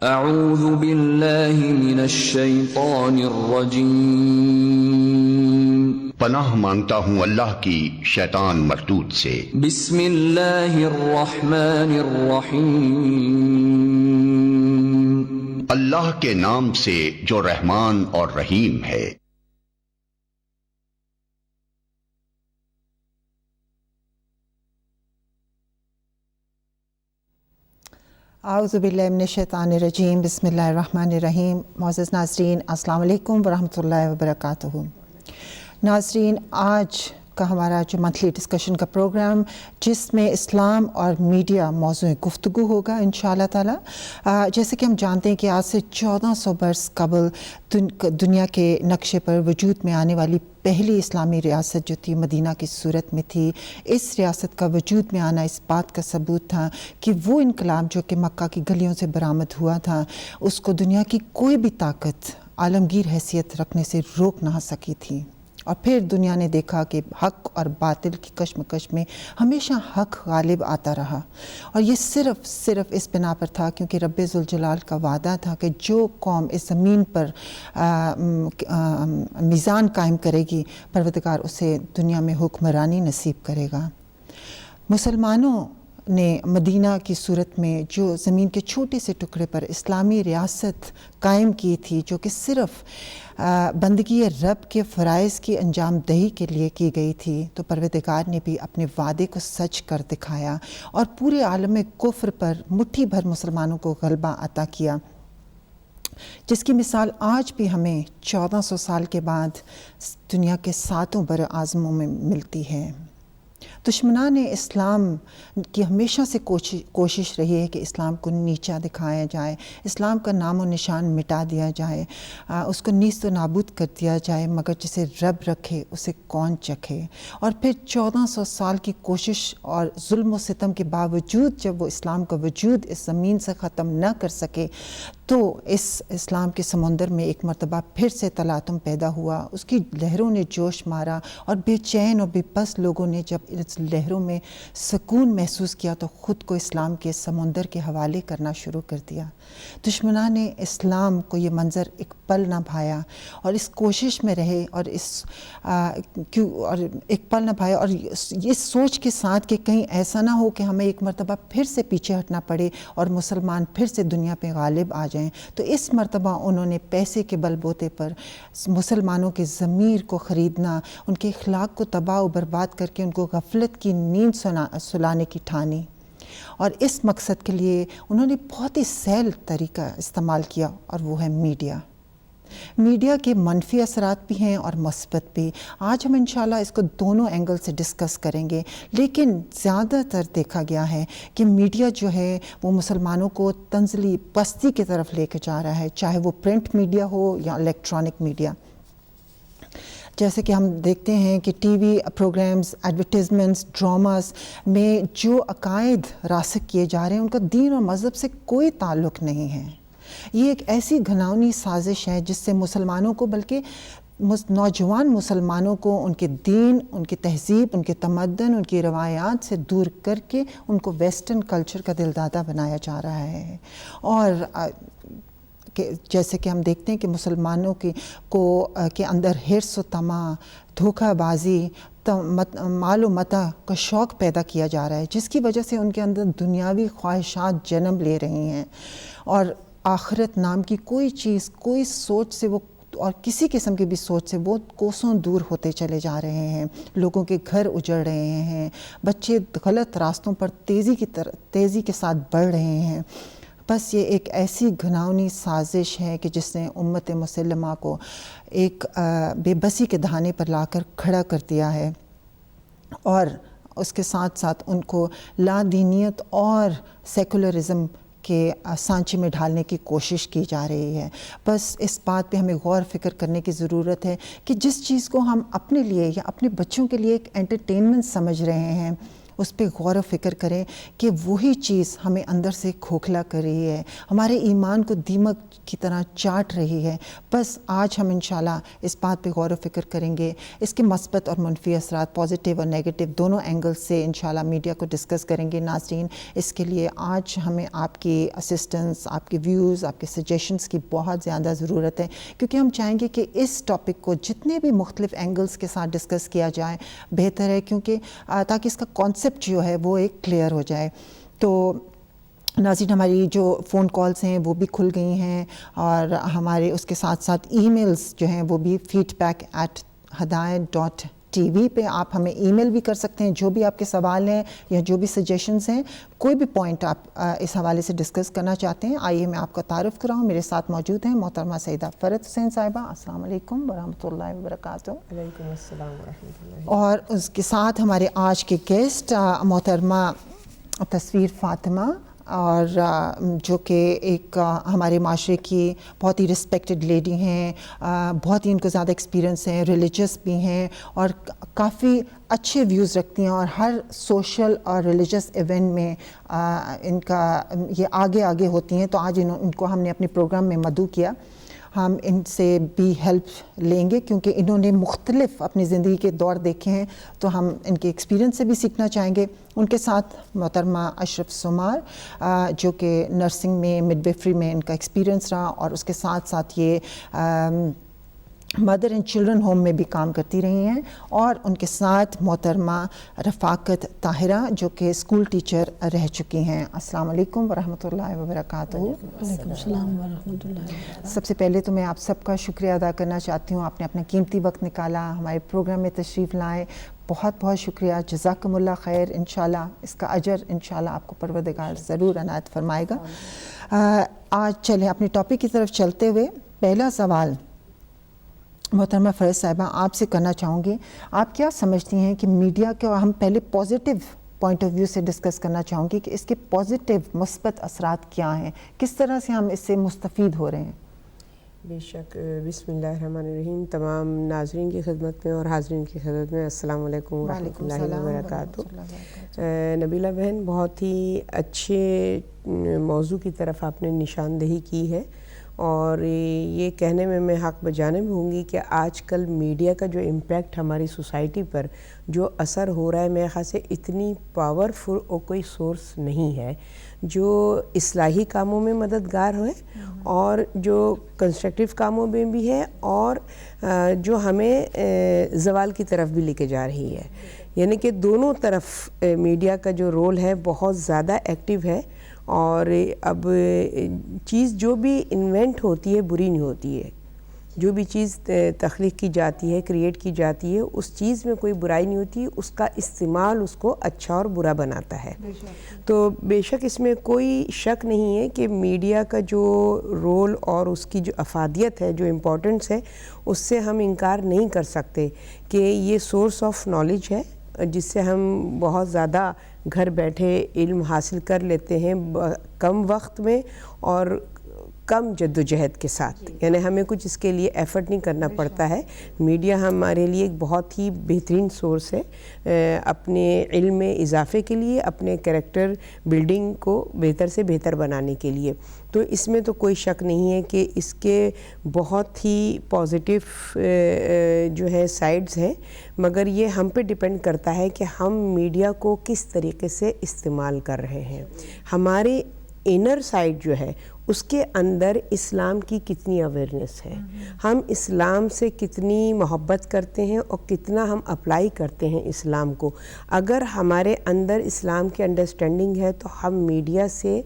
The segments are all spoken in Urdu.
اعوذ باللہ من الشیطان الرجیم، پناہ مانگتا ہوں اللہ کی شیطان مردود سے۔ بسم اللہ الرحمن الرحیم، اللہ کے نام سے جو رحمان اور رحیم ہے۔ اعوذ باللہ من الشیطان الرجیم، بسم اللہ الرحمن الرحیم۔ معزز ناظرین، السلام علیکم ورحمۃ اللہ وبرکاتہ۔ ناظرین، آج کا ہمارا جو منتھلی ڈسکشن کا پروگرام، جس میں اسلام اور میڈیا موضوع گفتگو ہوگا انشاءاللہ تعالی۔ جیسے کہ ہم جانتے ہیں کہ آج سے 1400 برس قبل دنیا کے نقشے پر وجود میں آنے والی پہلی اسلامی ریاست جو تھی مدینہ کی صورت میں تھی۔ اس ریاست کا وجود میں آنا اس بات کا ثبوت تھا کہ وہ انقلاب جو کہ مکہ کی گلیوں سے برآمد ہوا تھا، اس کو دنیا کی کوئی بھی طاقت عالمگیر حیثیت رکھنے سے روک نہ سکی تھی۔ اور پھر دنیا نے دیکھا کہ حق اور باطل کی کشمکش میں ہمیشہ حق غالب آتا رہا، اور یہ صرف اس بنا پر تھا کیونکہ رب ذوالجلال کا وعدہ تھا کہ جو قوم اس زمین پر میزان قائم کرے گی، پروردگار اسے دنیا میں حکمرانی نصیب کرے گا۔ مسلمانوں نے مدینہ کی صورت میں جو زمین کے چھوٹے سے ٹکڑے پر اسلامی ریاست قائم کی تھی، جو کہ صرف بندگی رب کے فرائض کی انجام دہی کے لیے کی گئی تھی، تو پروردگار نے بھی اپنے وعدے کو سچ کر دکھایا اور پورے عالم کفر پر مٹھی بھر مسلمانوں کو غلبہ عطا کیا، جس کی مثال آج بھی ہمیں 1400 سال کے بعد دنیا کے 7 بر اعظموں میں ملتی ہے۔ دشمنان اسلام کی ہمیشہ سے کوشش رہی ہے کہ اسلام کو نیچا دکھایا جائے، اسلام کا نام و نشان مٹا دیا جائے، اس کو نیست و نابود کر دیا جائے، مگر جسے رب رکھے اسے کون چکھے۔ اور پھر 1400 سال کی کوشش اور ظلم و ستم کے باوجود جب وہ اسلام کا وجود اس زمین سے ختم نہ کر سکے، تو اس اسلام کے سمندر میں ایک مرتبہ پھر سے تلاطم پیدا ہوا، اس کی لہروں نے جوش مارا، اور بے چین اور بے بس لوگوں نے جب اس لہروں میں سکون محسوس کیا تو خود کو اسلام کے سمندر کے حوالے کرنا شروع کر دیا۔ دشمنان نے اسلام کو یہ منظر ایک پل نہ بھایا اور اس کوشش میں رہے، اور ایک پل نہ بھایا اور یہ سوچ کے ساتھ کہ کہیں ایسا نہ ہو کہ ہمیں ایک مرتبہ پھر سے پیچھے ہٹنا پڑے اور مسلمان پھر سے دنیا پہ غالب آ جائیں، تو اس مرتبہ انہوں نے پیسے کے بل بوتے پر مسلمانوں کے ضمیر کو خریدنا، ان کے اخلاق کو تباہ و برباد کر کے ان کو غفلت کی نیند سلانے کی ٹھانی، اور اس مقصد کے لیے انہوں نے بہت ہی سہل طریقہ استعمال کیا، اور وہ ہے میڈیا۔ میڈیا کے منفی اثرات بھی ہیں اور مثبت بھی۔ آج ہم انشاءاللہ اس کو دونوں اینگل سے ڈسکس کریں گے، لیکن زیادہ تر دیکھا گیا ہے کہ میڈیا جو ہے وہ مسلمانوں کو تنزلی پستی کی طرف لے کے جا رہا ہے، چاہے وہ پرنٹ میڈیا ہو یا الیکٹرانک میڈیا۔ جیسے کہ ہم دیکھتے ہیں کہ TV programmes, advertisements, dramas میں جو عقائد راسخ کیے جا رہے ہیں ان کا دین اور مذہب سے کوئی تعلق نہیں ہے۔ یہ ایک ایسی گھناؤنی سازش ہے جس سے مسلمانوں کو، بلکہ نوجوان مسلمانوں کو ان کے دین، ان کی تہذیب، ان کے تمدن، ان کی روایات سے دور کر کے ان کو ویسٹرن کلچر کا دلدادہ بنایا جا رہا ہے۔ اور جیسے کہ ہم دیکھتے ہیں کہ مسلمانوں کے اندر حرص و طمع، دھوکہ بازی، مال و متاع کا شوق پیدا کیا جا رہا ہے، جس کی وجہ سے ان کے اندر دنیاوی خواہشات جنم لے رہی ہیں، اور آخرت نام کی کوئی چیز، کوئی سوچ سے وہ، اور کسی قسم کی بھی سوچ سے وہ کوسوں دور ہوتے چلے جا رہے ہیں۔ لوگوں کے گھر اجڑ رہے ہیں، بچے غلط راستوں پر تیزی کے ساتھ بڑھ رہے ہیں۔ بس یہ ایک ایسی گھناؤنی سازش ہے کہ جس نے امت مسلمہ کو ایک بے بسی کے دہانے پر لا کر کھڑا کر دیا ہے، اور اس کے ساتھ ساتھ ان کو لا دینیت اور سیکولرزم کے سانچے میں ڈھالنے کی کوشش کی جا رہی ہے۔ بس اس بات پہ ہمیں غور فکر کرنے کی ضرورت ہے کہ جس چیز کو ہم اپنے لیے یا اپنے بچوں کے لیے ایک انٹرٹینمنٹ سمجھ رہے ہیں، اس پہ غور و فکر کریں کہ وہی چیز ہمیں اندر سے کھوکھلا کر رہی ہے, ہمارے ایمان کو دیمک کی طرح چاٹ رہی ہے. بس آج ہم انشاءاللہ اس بات پہ غور و فکر کریں گے, اس کے مثبت اور منفی اثرات, پازیٹیو اور نیگیٹو دونوں اینگل سے انشاءاللہ میڈیا کو ڈسکس کریں گے. ناظرین, اس کے لیے آج ہمیں آپ کی اسسٹنس, آپ کے ویوز, آپ کے سجیشنز کی بہت زیادہ ضرورت ہے, کیونکہ ہم چاہیں گے کہ اس ٹاپک کو جتنے بھی مختلف اینگلز کے ساتھ ڈسکس کیا جائے بہتر ہے, کیونکہ تاکہ اس کا کانسیپٹ جو ہے وہ ایک کلیئر ہو جائے. تو ناظرین, ہماری جو فون کالز ہیں وہ بھی کھل گئی ہیں, اور ہمارے اس کے ساتھ ساتھ ای میلز جو ہیں وہ بھی feedback@hadayat.tv پہ آپ ہمیں ای میل بھی کر سکتے ہیں. جو بھی آپ کے سوال ہیں یا جو بھی سجیشنز ہیں, کوئی بھی پوائنٹ آپ اس حوالے سے ڈسکس کرنا چاہتے ہیں, آئیے میں آپ کا تعارف کراؤں. میرے ساتھ موجود ہیں محترمہ سیدہ فرت حسین صاحبہ. السلام علیکم ورحمۃ اللہ وبرکاتہ. وعلیکم السلام ورحمۃ اللہ. اور اس کے ساتھ ہمارے آج کے گیسٹ محترمہ تصویر فاطمہ, اور جو کہ ایک ہمارے معاشرے کی بہت ہی رسپیکٹڈ لیڈی ہیں, بہت ہی ان کو زیادہ ایکسپیرینس ہیں, ریلیجس بھی ہیں, اور کافی اچھے ویوز رکھتی ہیں, اور ہر سوشل اور ریلیجس ایونٹ میں ان کا یہ آگے ہوتی ہیں. تو آج ان کو ہم نے اپنے پروگرام میں مدعو کیا. ہم ان سے بھی ہیلپ لیں گے کیونکہ انہوں نے مختلف اپنی زندگی کے دور دیکھے ہیں, تو ہم ان کے ایکسپیرینس سے بھی سیکھنا چاہیں گے. ان کے ساتھ محترمہ اشرف سمار, جو کہ نرسنگ میں, مڈ ویفری میں ان کا ایکسپیرینس رہا, اور اس کے ساتھ ساتھ یہ مدر اینڈ چلڈرن ہوم میں بھی کام کرتی رہی ہیں. اور ان کے ساتھ محترمہ رفاقت طاہرہ, جو کہ اسکول ٹیچر رہ چکی ہیں. السلام علیکم ورحمۃ اللہ وبرکاتہ. وعلیکم السلام ورحمۃ اللہ. سب سے پہلے تو میں آپ سب کا شکریہ ادا کرنا چاہتی ہوں, آپ نے اپنا قیمتی وقت نکالا, ہمارے پروگرام میں تشریف لائے, بہت بہت شکریہ. جزاکم اللہ خیر. انشاءاللہ اس کا اجر انشاءاللہ آپ کو پروردگار ضرور عنایت فرمائے گا. آج چلیں اپنے ٹاپک کی طرف چلتے ہوئے, پہلا سوال محترمہ فرت صاحبہ آپ سے کرنا چاہوں گی. آپ کیا سمجھتی ہیں کہ میڈیا کے, ہم پہلے پازیٹیو پوائنٹ آف ویو سے ڈسکس کرنا چاہوں گی کہ اس کے پازیٹیو مثبت اثرات کیا ہیں, کس طرح سے ہم اس سے مستفید ہو رہے ہیں؟ بے شک. بسم اللہ الرحمن الرحیم. تمام ناظرین کی خدمت میں اور حاضرین کی خدمت میں السلام علیکم ورحمۃ اللہ وبرکاتہ. نبیلہ بہن, بہت ہی اچھے موضوع کی طرف آپ نے نشاندہی کی ہے, اور یہ کہنے میں حق بجانب ہوں گی کہ آج کل میڈیا کا جو امپیکٹ ہماری سوسائٹی پر جو اثر ہو رہا ہے, میرے خیال سے اتنی پاورفل اور کوئی سورس نہیں ہے جو اصلاحی کاموں میں مددگار ہے, اور جو کنسٹرکٹیو کاموں میں بھی ہے, اور جو ہمیں زوال کی طرف بھی لے کے جا رہی ہے. یعنی کہ دونوں طرف میڈیا کا جو رول ہے بہت زیادہ ایکٹیو ہے. اور اب چیز جو بھی انوینٹ ہوتی ہے بری نہیں ہوتی ہے, جو بھی چیز تخلیق کی جاتی ہے, کریٹ کی جاتی ہے, اس چیز میں کوئی برائی نہیں ہوتی, اس کا استعمال اس کو اچھا اور برا بناتا ہے. تو بے شک اس میں کوئی شک نہیں ہے کہ میڈیا کا جو رول اور اس کی جو افادیت ہے, جو امپورٹنس ہے, اس سے ہم انکار نہیں کر سکتے کہ یہ سورس آف نالج ہے جس سے ہم بہت زیادہ گھر بیٹھے علم حاصل کر لیتے ہیں کم وقت میں اور کم جد و جہد کے ساتھ. یعنی ہمیں کچھ اس کے لیے ایفرٹ نہیں کرنا پڑتا ہے. میڈیا ہمارے لیے ایک بہت ہی بہترین سورس ہے اپنے علم میں اضافے کے لیے, اپنے کریکٹر بلڈنگ کو بہتر سے بہتر بنانے کے لیے. تو اس میں تو کوئی شک نہیں ہے کہ اس کے بہت ہی پازیٹیو جو ہے سائڈز ہیں, مگر یہ ہم پہ ڈیپینڈ کرتا ہے کہ ہم میڈیا کو کس طریقے سے استعمال کر رہے ہیں. ہمارے انر سائڈ جو ہے اس کے اندر اسلام کی کتنی اویئرنیس ہے, ہم اسلام سے کتنی محبت کرتے ہیں اور کتنا ہم اپلائی کرتے ہیں اسلام کو. اگر ہمارے اندر اسلام کی انڈرسٹینڈنگ ہے تو ہم میڈیا سے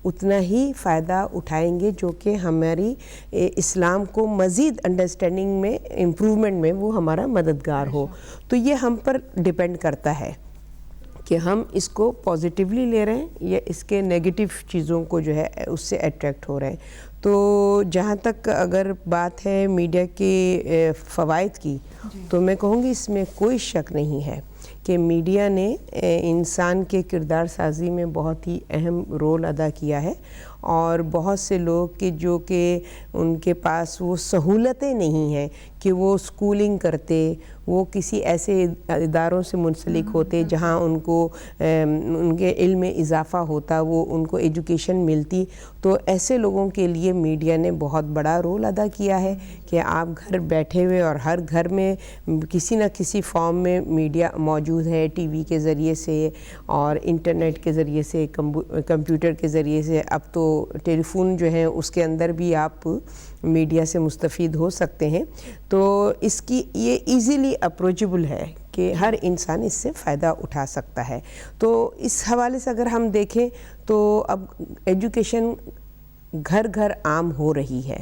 اتنا ہی فائدہ اٹھائیں گے جو کہ ہماری اسلام کو مزید انڈرسٹینڈنگ میں, امپرومنٹ میں وہ ہمارا مددگار ہو. تو یہ ہم پر ڈیپینڈ کرتا ہے کہ ہم اس کو پازیٹیولی لے رہے ہیں یا اس کے نیگیٹو چیزوں کو جو ہے اس سے اٹریکٹ ہو رہے ہیں. تو جہاں تک اگر بات ہے میڈیا کے فوائد کی, تو میں کہوں گی اس میں کوئی شک نہیں ہے کہ میڈیا نے انسان کے کردار سازی میں بہت ہی اہم رول ادا کیا ہے, اور بہت سے لوگ جو کہ ان کے پاس وہ سہولتیں نہیں ہیں کہ وہ اسکولنگ کرتے، وہ کسی ایسے اداروں سے منسلک ہوتے جہاں ان کو ان کے علم میں اضافہ ہوتا، وہ ان کو ایجوکیشن ملتی. تو ایسے لوگوں کے لیے میڈیا نے بہت بڑا رول ادا کیا ہے کہ آپ گھر بیٹھے ہوئے، اور ہر گھر میں کسی نہ کسی فارم میں میڈیا موجود ہے، ٹی وی کے ذریعے سے اور انٹرنیٹ کے ذریعے سے، کمپیوٹر کے ذریعے سے، اب تو ٹیلی فون جو ہے اس کے اندر بھی آپ میڈیا سے مستفید ہو سکتے ہیں. تو اس کی یہ ایزیلی اپروچیبل ہے کہ ہر انسان اس سے فائدہ اٹھا سکتا ہے. تو اس حوالے سے اگر ہم دیکھیں تو اب ایجوکیشن گھر گھر عام ہو رہی ہے،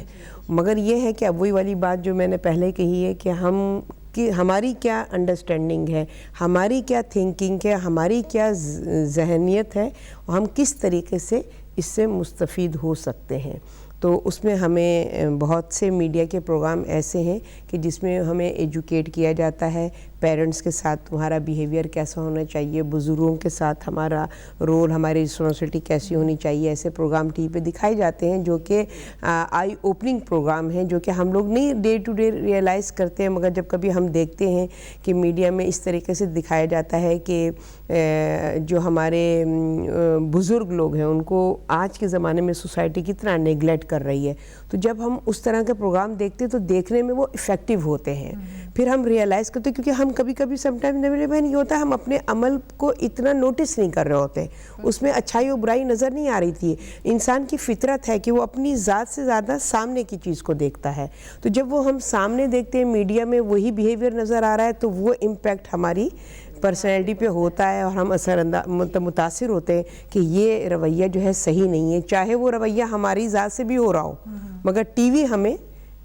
مگر یہ ہے کہ اب وہی والی بات جو میں نے پہلے کہی ہے کہ ہماری کیا انڈرسٹینڈنگ ہے، ہماری کیا تھنکنگ ہے، ہماری کیا ذہنیت ہے، اور ہم کس طریقے سے اس سے مستفید ہو سکتے ہیں. تو اس میں ہمیں بہت سے میڈیا کے پروگرام ایسے ہیں کہ جس میں ہمیں ایجوکیٹ کیا جاتا ہے، پیرنٹس کے ساتھ تمہارا بیہیویئر کیسا ہونا چاہیے، بزرگوں کے ساتھ ہمارا رول، ہماری رسپانسبلٹی کیسی ہونی چاہیے. ایسے پروگرام ٹی وی پہ دکھائے جاتے ہیں جو کہ آئی اوپننگ پروگرام ہیں، جو کہ ہم لوگ نہیں ڈے ٹو ڈے ریئلائز کرتے ہیں، مگر جب کبھی ہم دیکھتے ہیں کہ میڈیا میں اس طریقے سے دکھایا جاتا ہے کہ جو ہمارے بزرگ لوگ ہیں ان کو آج کے زمانے میں سوسائٹی کتنا نیگلیکٹ کر رہی ہے. تو جب ہم اس طرح کے پروگرام دیکھتے تو دیکھنے میں وہ افیکٹو ہوتے ہیں. پھر ہم ریئلائز کرتے، کیونکہ ہم کبھی کبھی سم ٹائم نبیلہ بہن یہ ہوتا ہے ہم اپنے عمل کو اتنا نوٹس نہیں کر رہے ہوتے، اس میں اچھائی و برائی نظر نہیں آ رہی تھی. انسان کی فطرت ہے کہ وہ اپنی ذات سے زیادہ سامنے کی چیز کو دیکھتا ہے. تو جب وہ ہم سامنے دیکھتے ہیں میڈیا میں وہی بیہیویئر نظر آ رہا ہے تو وہ امپیکٹ ہماری پرسنالٹی پہ ہوتا ہے، اور ہم متاثر ہوتے ہیں کہ یہ رویہ جو ہے صحیح نہیں ہے، چاہے وہ رویہ ہماری ذات سے بھی ہو رہا ہو، مگر ٹی وی ہمیں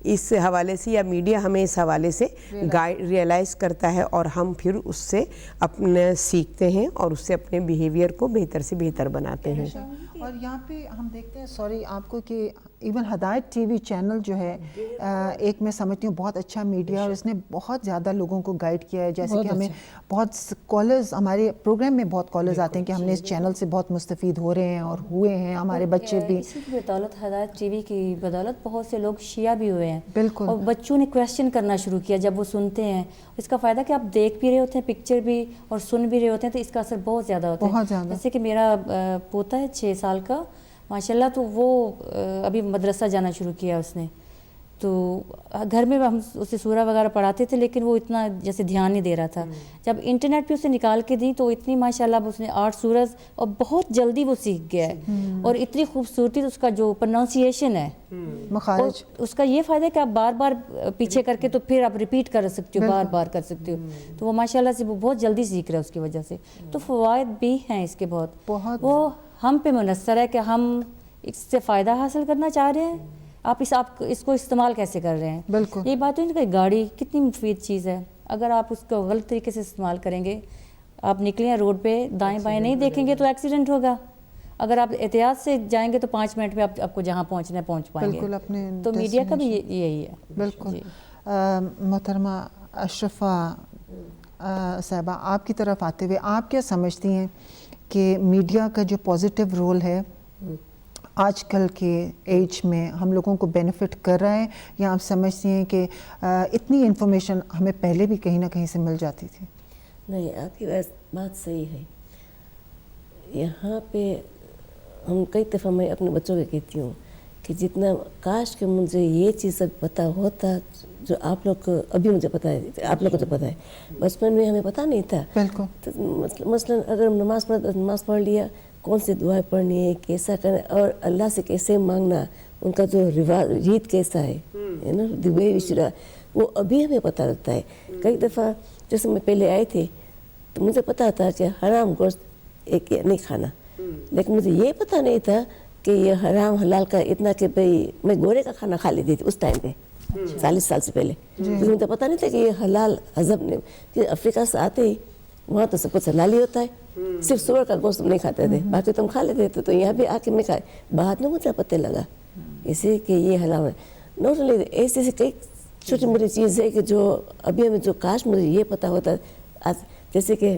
اس حوالے سے یا میڈیا ہمیں اس حوالے سے ریئلائز کرتا ہے، اور ہم پھر اس سے اپنے سیکھتے ہیں اور اس سے اپنے بیہیویئر کو بہتر سے بہتر بناتے ہیں. اور یہاں پہ ہم دیکھتے ہیں، سوری آپ کو، کہ ایون ہدایت ٹی وی چینل جو ہے ایک میں سمجھتی ہوں بہت اچھا میڈیا، اور اس نے بہت زیادہ لوگوں کو گائیڈ کیا ہے. جیسے کہ ہمیں بہت کالرز، ہمارے پروگرام میں بہت کالرز آتے ہیں کہ ہم نے اس چینل سے بہت مستفید ہو رہے ہیں اور ہوئے ہیں، ہمارے بچے بھی. اسی کی بدولت، ہدایت ٹی وی کی بدولت بہت سے لوگ شیعہ بھی ہوئے ہیں. بالکل. اور بچوں نے کویسچن کرنا شروع کیا جب وہ سنتے ہیں. اس کا فائدہ کہ آپ دیکھ بھی رہے ہوتے ہیں پکچر بھی اور سن بھی رہے ہوتے ہیں، تو اس کا اثر بہت زیادہ ہوتا ہے. بہت زیادہ. جیسے کہ میرا پوتا ہے 6 سال کا ماشاءاللہ، تو وہ ابھی مدرسہ جانا شروع کیا اس نے. تو گھر میں ہم اسے سورہ وغیرہ پڑھاتے تھے لیکن وہ اتنا جیسے دھیان نہیں دے رہا تھا. جب انٹرنیٹ پہ اسے نکال کے دی تو اتنی ماشاءاللہ اس نے 8 سورج اور بہت جلدی وہ سیکھ گیا ہے. اور اتنی خوبصورتی اس کا جو پروننسیشن ہے، مخارج، اس کا یہ فائدہ ہے کہ آپ بار بار پیچھے کر کے تو پھر آپ ریپیٹ کر سکتے ہو، بار بار کر سکتے ہو. تو وہ ماشاءاللہ سے وہ بہت جلدی سیکھ رہا ہے اس کی وجہ سے. تو فوائد بھی ہیں اس کے بہت. وہ ہم پہ منحصر ہے کہ ہم اس سے فائدہ حاصل کرنا چاہ رہے ہیں، آپ اس کو استعمال کیسے کر رہے ہیں. بالکل. یہ بات ہے کہ گاڑی کتنی مفید چیز ہے، اگر آپ اس کو غلط طریقے سے استعمال کریں گے، آپ نکلے ہیں روڈ پہ دائیں بائیں نہیں دیکھیں گے تو ایکسیڈنٹ ہوگا. اگر آپ احتیاط سے جائیں گے تو 5 منٹ میں آپ کو جہاں پہنچنا ہے پہنچ پائیں گے. بالکل. اپنے تو میڈیا کا بھی یہی ہے. بالکل. محترمہ اشرفہ صاحبہ، آپ کی طرف آتے ہوئے آپ کیا سمجھتی ہیں کہ میڈیا کا جو پازیٹیو رول ہے آج کل کے ایج میں ہم لوگوں کو بینیفٹ کر رہا ہے، یا آپ سمجھتی ہیں کہ اتنی انفارمیشن ہمیں پہلے بھی کہیں نہ کہیں سے مل جاتی تھی؟ نہیں، آپ کی بات صحیح ہے. یہاں پہ ہم کئی دفعہ میں اپنے بچوں کو کہتی ہوں کہ جتنا کاش کہ مجھے یہ چیز سب پتہ ہوتا جو آپ لوگ کو ابھی مجھے پتہ ہے، آپ لوگ کو تو پتہ ہے. بچپن میں ہمیں پتہ نہیں تھا. بالکل. مثلاً اگر نماز پڑھ لیا، کون سی دعائیں پڑھنی ہے، کیسا کرنا، اور اللہ سے کیسے مانگنا، ان کا جو ریت کیسا ہے نا، دی وے وچرا، وہ ابھی ہمیں پتہ لگتا ہے. کئی دفعہ جیسے میں پہلے آئے تھے تو مجھے پتہ تھا کہ حرام گوشت ایک نہیں کھانا، لیکن مجھے یہ پتہ نہیں تھا کہ یہ حرام حلال کا اتنا کہ بھئی میں گورے کا کھانا کھا لیتی تھی اس ٹائم پہ 40 سال سے پہلے. کیونکہ مجھے پتہ نہیں تھا کہ یہ حلال ہضم نہیں. کہ افریقہ سے آتے ہی وہاں تو سب کچھ حلال ہی ہوتا ہے، صرف سور کا گوشت نہیں کھاتے تھے، باقی تم کھا لیتے تھے. تو یہاں بھی آ کے میں کھائے، بعد میں مجھے پتہ لگا اسے کہ یہ حلال ہے. نوٹ لے ایسے ایسے کئی چھوٹی موٹی چیز ہے کہ جو ابھی ہمیں جو کاش مجھے یہ پتہ ہوتا. جیسے کہ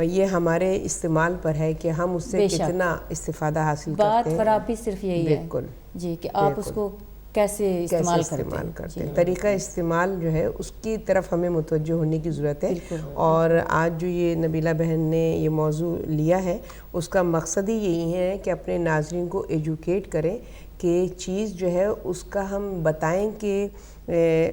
اور یہ ہمارے استعمال پر ہے کہ ہم اس سے کتنا استفادہ حاصل کرتے ہیں. بات خرابی صرف یہی ہے بالکل جی کہ آپ اس کو کیسے استعمال کرتے ہیں. طریقہ استعمال جو ہے اس کی طرف ہمیں متوجہ ہونے کی ضرورت ہے. اور آج جو یہ نبیلہ بہن نے یہ موضوع لیا ہے اس کا مقصد ہی یہی ہے کہ اپنے ناظرین کو ایجوکیٹ کریں کہ چیز جو ہے اس کا ہم بتائیں کہ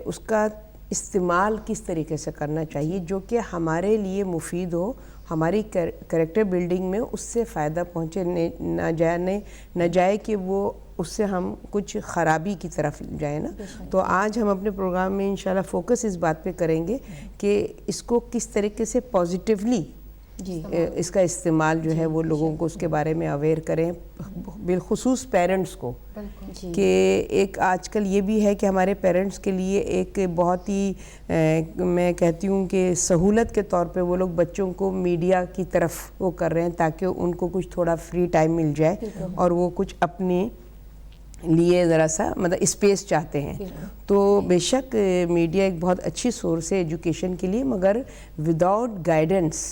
اس کا استعمال کس طریقے سے کرنا چاہیے جو کہ ہمارے لیے مفید ہو, ہماری کریکٹر بلڈنگ میں اس سے فائدہ پہنچے, نہ جائے کہ وہ اس سے ہم کچھ خرابی کی طرف جائیں نا. تو آج ہم اپنے پروگرام میں انشاءاللہ فوکس اس بات پہ کریں گے کہ اس کو کس طریقے سے پازیٹیولی اس کا استعمال جو ہے وہ لوگوں کو اس کے بارے میں اویئر کریں, بالخصوص پیرنٹس کو. کہ ایک آج کل یہ بھی ہے کہ ہمارے پیرنٹس کے لیے ایک بہت ہی میں کہتی ہوں کہ سہولت کے طور پہ وہ لوگ بچوں کو میڈیا کی طرف وہ کر رہے ہیں تاکہ ان کو کچھ تھوڑا فری ٹائم مل جائے اور وہ کچھ اپنے لیے ذرا سا مطلب اسپیس چاہتے ہیں. تو بے شک میڈیا ایک بہت اچھی سورس ہے ایجوکیشن کے لیے, مگر وداؤٹ گائیڈنس,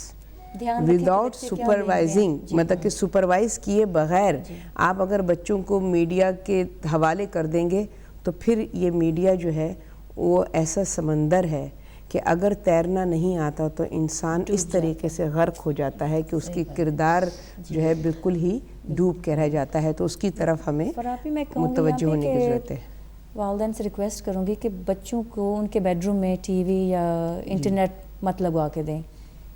وداؤٹ سپروائزنگ, مطلب کہ سپروائز کیے بغیر آپ اگر بچوں کو میڈیا کے حوالے کر دیں گے تو پھر یہ میڈیا جو ہے وہ ایسا سمندر ہے کہ اگر تیرنا نہیں آتا تو انسان اس طریقے سے غرق ہو جاتا ہے کہ اس کی کردار جو ہے بالکل ہی ڈوب کے رہ جاتا ہے. تو اس کی طرف ہمیں متوجہ ہونے کی ضرورت ہے. والدین سے ریکویسٹ کروں گی کہ بچوں کو ان کے بیڈ روم میں ٹی وی یا انٹرنیٹ مت لگوا کے دیں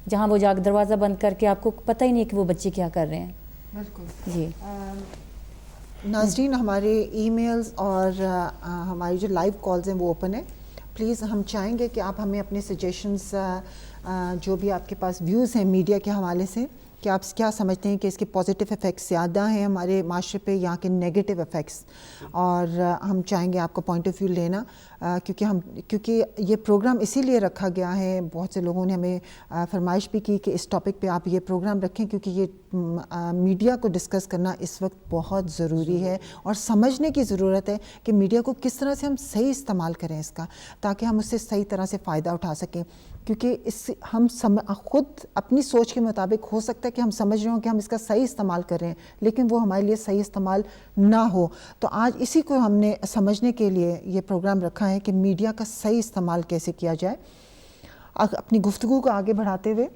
جہاں وہ جا کے دروازہ بند کر کے آپ کو پتہ ہی نہیں کہ وہ بچے کیا کر رہے ہیں. بالکل جی ناظرین, ہمارے ای میلز اور ہماری جو لائیو کالز ہیں وہ اوپن ہیں. پلیز ہم چاہیں گے کہ آپ ہمیں اپنے سجیشنز جو بھی آپ کے پاس ویوز ہیں میڈیا کے حوالے سے کہ آپ کیا سمجھتے ہیں کہ اس کے پازیٹیو افیکٹس زیادہ ہیں ہمارے معاشرے پہ یا کہ نیگیٹو افیکٹس, اور ہم چاہیں گے آپ کا پوائنٹ آف ویو لینا کیونکہ یہ پروگرام اسی لیے رکھا گیا ہے. بہت سے لوگوں نے ہمیں فرمائش بھی کی کہ اس ٹاپک پہ آپ یہ پروگرام رکھیں کیونکہ یہ میڈیا کو ڈسکس کرنا اس وقت بہت ضروری ہے اور سمجھنے کی ضرورت ہے کہ میڈیا کو کس طرح سے ہم صحیح استعمال کریں اس کا, تاکہ ہم اس سے صحیح طرح سے فائدہ اٹھا سکیں. کیونکہ اس ہم خود اپنی سوچ کے مطابق ہو سکتا ہے کہ ہم سمجھ رہے ہوں کہ ہم اس کا صحیح استعمال کر رہے ہیں لیکن وہ ہمارے لیے صحیح استعمال نہ ہو. تو آج اسی کو ہم نے سمجھنے کے لیے یہ پروگرام رکھا ہے کہ میڈیا کا صحیح استعمال کیسے کیا جائے. اپنی گفتگو کو آگے بڑھاتے ہوئے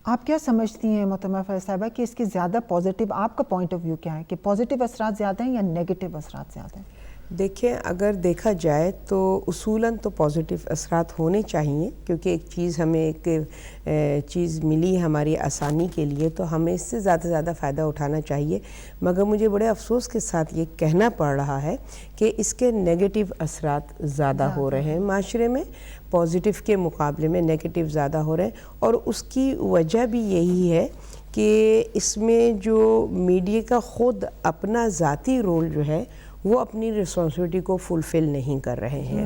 آپ کیا سمجھتی ہیں محترمہ فیض صاحبہ کہ اس کے زیادہ پازیٹیو, آپ کا پوائنٹ آف ویو کیا ہے کہ پازیٹیو اثرات زیادہ ہیں یا نیگیٹو اثرات زیادہ ہیں؟ دیکھیں, اگر دیکھا جائے تو اصولاً تو پازیٹیو اثرات ہونے چاہیے کیونکہ ایک چیز ہمیں ایک چیز ملی ہماری آسانی کے لیے تو ہمیں اس سے زیادہ سے زیادہ فائدہ اٹھانا چاہیے. مگر مجھے بڑے افسوس کے ساتھ یہ کہنا پڑ رہا ہے کہ اس کے نیگیٹو اثرات زیادہ ہو رہے ہیں معاشرے میں, پازیٹیو کے مقابلے میں نیگیٹو زیادہ ہو رہے ہیں. اور اس کی وجہ بھی یہی ہے کہ اس میں جو میڈیا کا خود اپنا ذاتی رول جو ہے وہ اپنی رسپانسبلٹی کو فلفل نہیں کر رہے ہیں.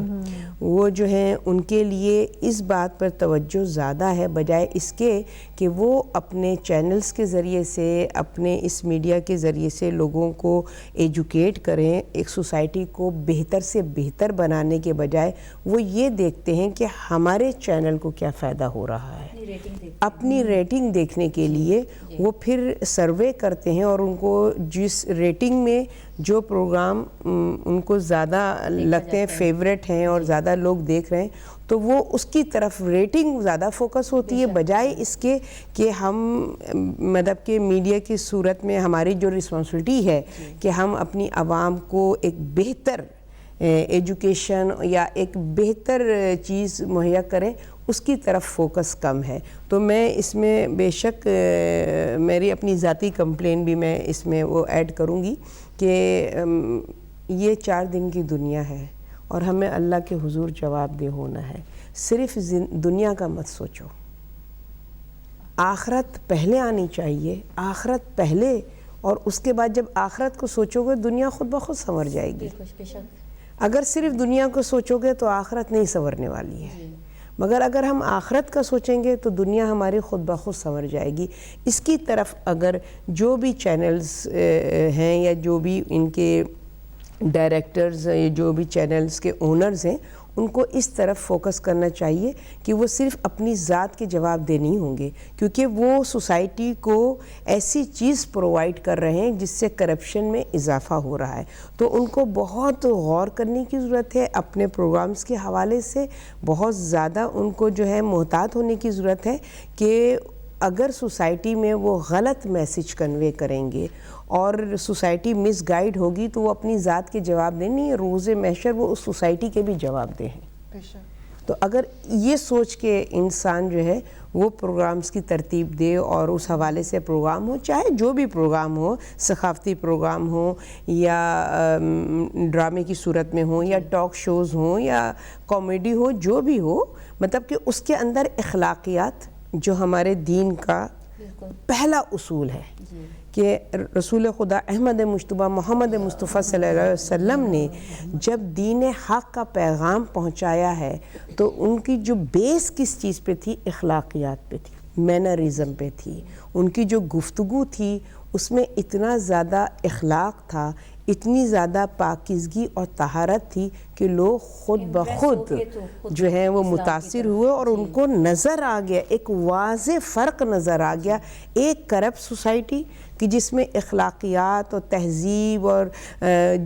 وہ جو ہیں ان کے لیے اس بات پر توجہ زیادہ ہے بجائے اس کے کہ وہ اپنے چینلز کے ذریعے سے, اپنے اس میڈیا کے ذریعے سے لوگوں کو ایجوکیٹ کریں, ایک سوسائٹی کو بہتر سے بہتر بنانے کے بجائے وہ یہ دیکھتے ہیں کہ ہمارے چینل کو کیا فائدہ ہو رہا ہے. اپنی ریٹنگ دیکھنے کے لیے وہ پھر سروے کرتے ہیں اور ان کو جس ریٹنگ میں جو پروگرام ان کو زیادہ لگتے ہیں, فیوریٹ ہیں اور زیادہ لوگ دیکھ رہے ہیں تو وہ اس کی طرف ریٹنگ زیادہ فوکس ہوتی ہے بجائے اس کے کہ ہم مطلب کہ میڈیا کی صورت میں ہماری جو رسپانسبلٹی ہے کہ ہم اپنی عوام کو ایک بہتر ایجوکیشن یا ایک بہتر چیز مہیا کریں, اس کی طرف فوکس کم ہے. تو میں اس میں بے شک میری اپنی ذاتی کمپلین بھی میں اس میں وہ ایڈ کروں گی کہ یہ 4 دن کی دنیا ہے اور ہمیں اللہ کے حضور جواب دہ ہونا ہے. صرف دنیا کا مت سوچو, آخرت پہلے آنی چاہیے, آخرت پہلے, اور اس کے بعد جب آخرت کو سوچو گے دنیا خود بخود سنور جائے گی. اگر صرف دنیا کو سوچو گے تو آخرت نہیں سنورنے والی ہے, مگر اگر ہم آخرت کا سوچیں گے تو دنیا ہماری خود بخود سنور جائے گی. اس کی طرف اگر جو بھی چینلز ہیں یا جو بھی ان کے ڈائریکٹرز, جو بھی چینلز کے اونرز ہیں, ان کو اس طرف فوکس کرنا چاہیے کہ وہ صرف اپنی ذات کے جواب دہ نہیں ہوں گے، کیونکہ وہ سوسائٹی کو ایسی چیز پرووائڈ کر رہے ہیں جس سے کرپشن میں اضافہ ہو رہا ہے. تو ان کو بہت غور کرنے کی ضرورت ہے، اپنے پروگرامز کے حوالے سے بہت زیادہ ان کو جو ہے محتاط ہونے کی ضرورت ہے کہ اگر سوسائٹی میں وہ غلط میسج کنوے کریں گے اور سوسائٹی مس گائیڈ ہوگی تو وہ اپنی ذات کے جواب دیں نہیں، روز محشر وہ اس سوسائٹی کے بھی جواب دیں. تو اگر یہ سوچ کے انسان جو ہے وہ پروگرامز کی ترتیب دے اور اس حوالے سے پروگرام ہو، چاہے جو بھی پروگرام ہو، ثقافتی پروگرام ہو یا ڈرامے کی صورت میں ہوں یا ٹاک شوز ہوں یا کامیڈی ہو، جو بھی ہو، مطلب کہ اس کے اندر اخلاقیات جو ہمارے دین کا پہلا اصول ہے کہ رسول خدا احمد مجتبیٰ محمد مصطفیٰ صلی اللہ علیہ وسلم نے جب دین حق کا پیغام پہنچایا ہے تو ان کی جو بیس کس چیز پہ تھی؟ اخلاقیات پہ تھی، مینرزم پہ تھی. ان کی جو گفتگو تھی اس میں اتنا زیادہ اخلاق تھا، اتنی زیادہ پاکیزگی اور طہارت تھی کہ لوگ خود بخود جو ہیں وہ متاثر ہوئے اور ان کو نظر آ گیا، ایک واضح فرق نظر آ گیا ایک کرپٹ سوسائٹی کہ جس میں اخلاقیات اور تہذیب اور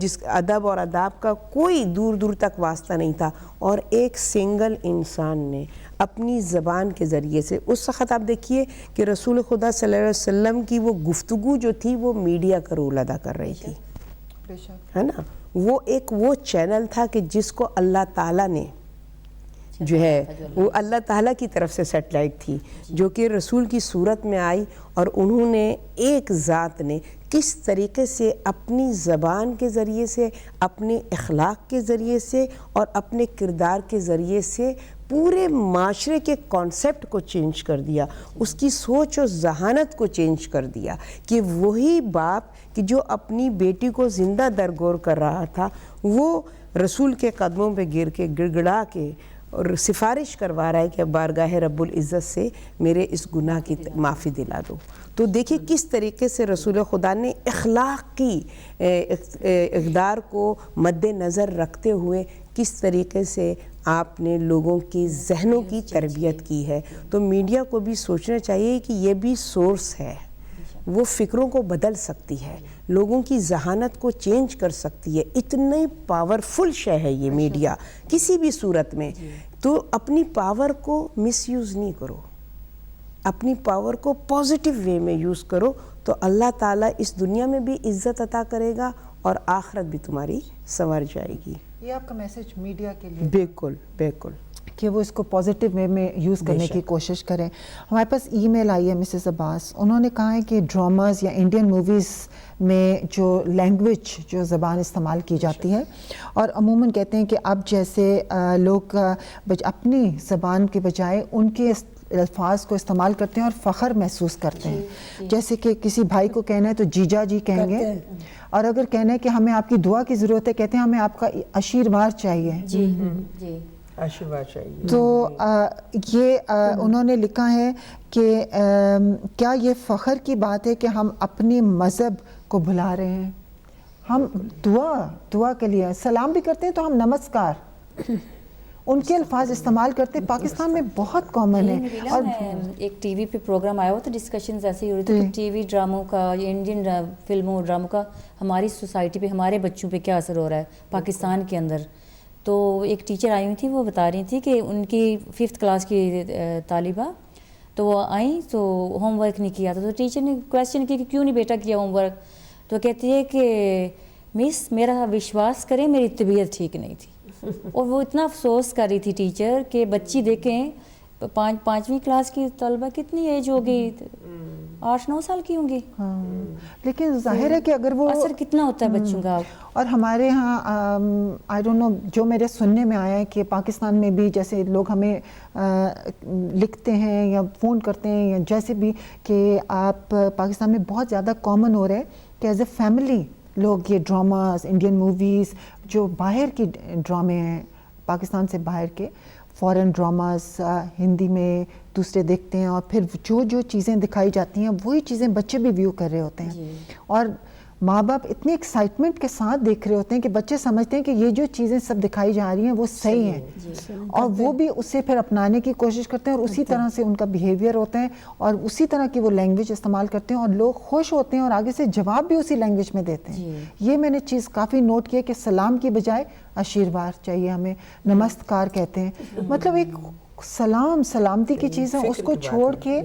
جس ادب اور آداب کا کوئی دور دور تک واسطہ نہیں تھا، اور ایک سنگل انسان نے اپنی زبان کے ذریعے سے، اس وقت آپ دیکھیے کہ رسول خدا صلی اللہ علیہ وسلم کی وہ گفتگو جو تھی وہ میڈیا کا رول ادا کر رہی تھی، ہے نا. وہ چینل تھا کہ جس کو اللہ تعالیٰ نے جو ہے وہ اللہ تعالیٰ کی طرف سے سیٹلائٹ تھی جو کہ رسول کی صورت میں آئی، اور انہوں نے ایک ذات نے کس طریقے سے اپنی زبان کے ذریعے سے، اپنے اخلاق کے ذریعے سے اور اپنے کردار کے ذریعے سے پورے معاشرے کے کانسیپٹ کو چینج کر دیا، اس کی سوچ و ذہانت کو چینج کر دیا کہ وہی باپ کہ جو اپنی بیٹی کو زندہ درگور کر رہا تھا وہ رسول کے قدموں پہ گر کے گڑ گڑا کے اور سفارش کروا رہا ہے کہ بارگاہ رب العزت سے میرے اس گناہ کی معافی دلا دو. تو دیکھیے کس طریقے سے رسول خدا نے اخلاق کی اقدار کو مد نظر رکھتے ہوئے کس طریقے سے آپ نے لوگوں کی ذہنوں کی تربیت کی ہے. تو میڈیا کو بھی سوچنا چاہیے کہ یہ بھی سورس ہے، وہ فکروں کو بدل سکتی ہے، لوگوں کی ذہانت کو چینج کر سکتی ہے. اتنی پاورفل شے ہے یہ میڈیا کسی بھی صورت میں. تو اپنی پاور کو مس یوز نہیں کرو، اپنی پاور کو پازیٹیو وے میں یوز کرو تو اللہ تعالیٰ اس دنیا میں بھی عزت عطا کرے گا اور آخرت بھی تمہاری سنور جائے گی. یہ آپ کا میسج میڈیا کے لیے؟ بالکل بالکل، کہ وہ اس کو پازیٹیو وے میں یوز کرنے کی کوشش کریں. ہمارے پاس ای میل آئی ہے مسز عباس، انہوں نے کہا ہے کہ ڈراماز یا انڈین موویز میں جو لینگویج جو زبان استعمال کی جاتی ہے، اور عموماً کہتے ہیں کہ اب جیسے لوگ اپنی زبان کے بجائے ان کے الفاظ کو استعمال کرتے ہیں اور فخر محسوس کرتے ہیں. جیسے کہ کسی بھائی کو کہنا ہے تو جیجا جی کہیں گے، اور اگر کہنا ہے کہ ہمیں آپ کی دعا کی ضرورت ہے کہتے ہیں ہمیں آپ کا آشیرواد چاہیے. جی آشیرواد چاہیے. تو یہ انہوں نے لکھا ہے کہ کیا یہ فخر کی بات ہے کہ ہم اپنی مذہب کو بھلا رہے ہیں؟ ہم دعا کے لیے سلام بھی کرتے ہیں تو ہم نمسکار ان کے الفاظ استعمال کرتے. پاکستان میں بہت کامن ہے. اور ایک ٹی وی پہ پروگرام آیا ہوا تھا، ڈسکشنز ایسے ہی ہو رہی تھی کہ ٹی وی ڈراموں کا، انڈین فلموں ڈراموں کا ہماری سوسائٹی پہ، ہمارے بچوں پہ کیا اثر ہو رہا ہے پاکستان کے اندر. تو ایک ٹیچر آئی ہوئی تھی، وہ بتا رہی تھی کہ ان کی 5th کلاس کی طالبہ، تو وہ آئیں تو ہوم ورک نہیں کیا تھا. تو ٹیچر نے کویسچن کی کہ کیوں نہیں بیٹا کیا ہوم ورک؟ تو کہتی ہے کہ مس میرا وشواس کریں میری طبیعت ٹھیک نہیں تھی. اور وہ اتنا افسوس کر رہی تھی ٹیچر کہ بچی دیکھیں 5ویں کلاس کی طالبہ کتنی ایج ہو گئی، 8-9 سال کی ہوں گی. لیکن ظاہر ہے کہ اگر وہ اثر کتنا ہوتا ہے بچوں کا. اور ہمارے ہاں آئی ڈونٹ نو، جو میرے سننے میں آیا ہے کہ پاکستان میں بھی جیسے لوگ ہمیں لکھتے ہیں یا فون کرتے ہیں یا جیسے بھی، کہ آپ پاکستان میں بہت زیادہ کامن ہو رہا ہے کہ ایز اے فیملی لوگ یہ ڈراماز، انڈین موویز، جو باہر کی ڈرامے ہیں پاکستان سے باہر کے، فورن ڈراماز ہندی میں دوسرے دیکھتے ہیں، اور پھر جو چیزیں دکھائی جاتی ہیں وہی چیزیں بچے بھی ویو کر رہے ہوتے ہیں. اور ماں باپ اتنی ایکسائٹمنٹ کے ساتھ دیکھ رہے ہوتے ہیں کہ بچے سمجھتے ہیں کہ یہ جو چیزیں سب دکھائی جا رہی ہیں وہ صحیح ہیں، اور وہ بھی اسے پھر اپنانے کی کوشش کرتے ہیں اور اسی طرح سے ان کا بیہیویئر ہوتا ہے اور اسی طرح کی وہ لینگویج استعمال کرتے ہیں اور لوگ خوش ہوتے ہیں اور آگے سے جواب بھی اسی لینگویج میں دیتے ہیں. یہ میں نے چیز کافی نوٹ کی ہے کہ سلام کی بجائے آشیرواد چاہیے ہمیں، نمستکار کہتے ہیں، مطلب ایک سلام سلامتی کی چیز ہے، اس کو چھوڑ کے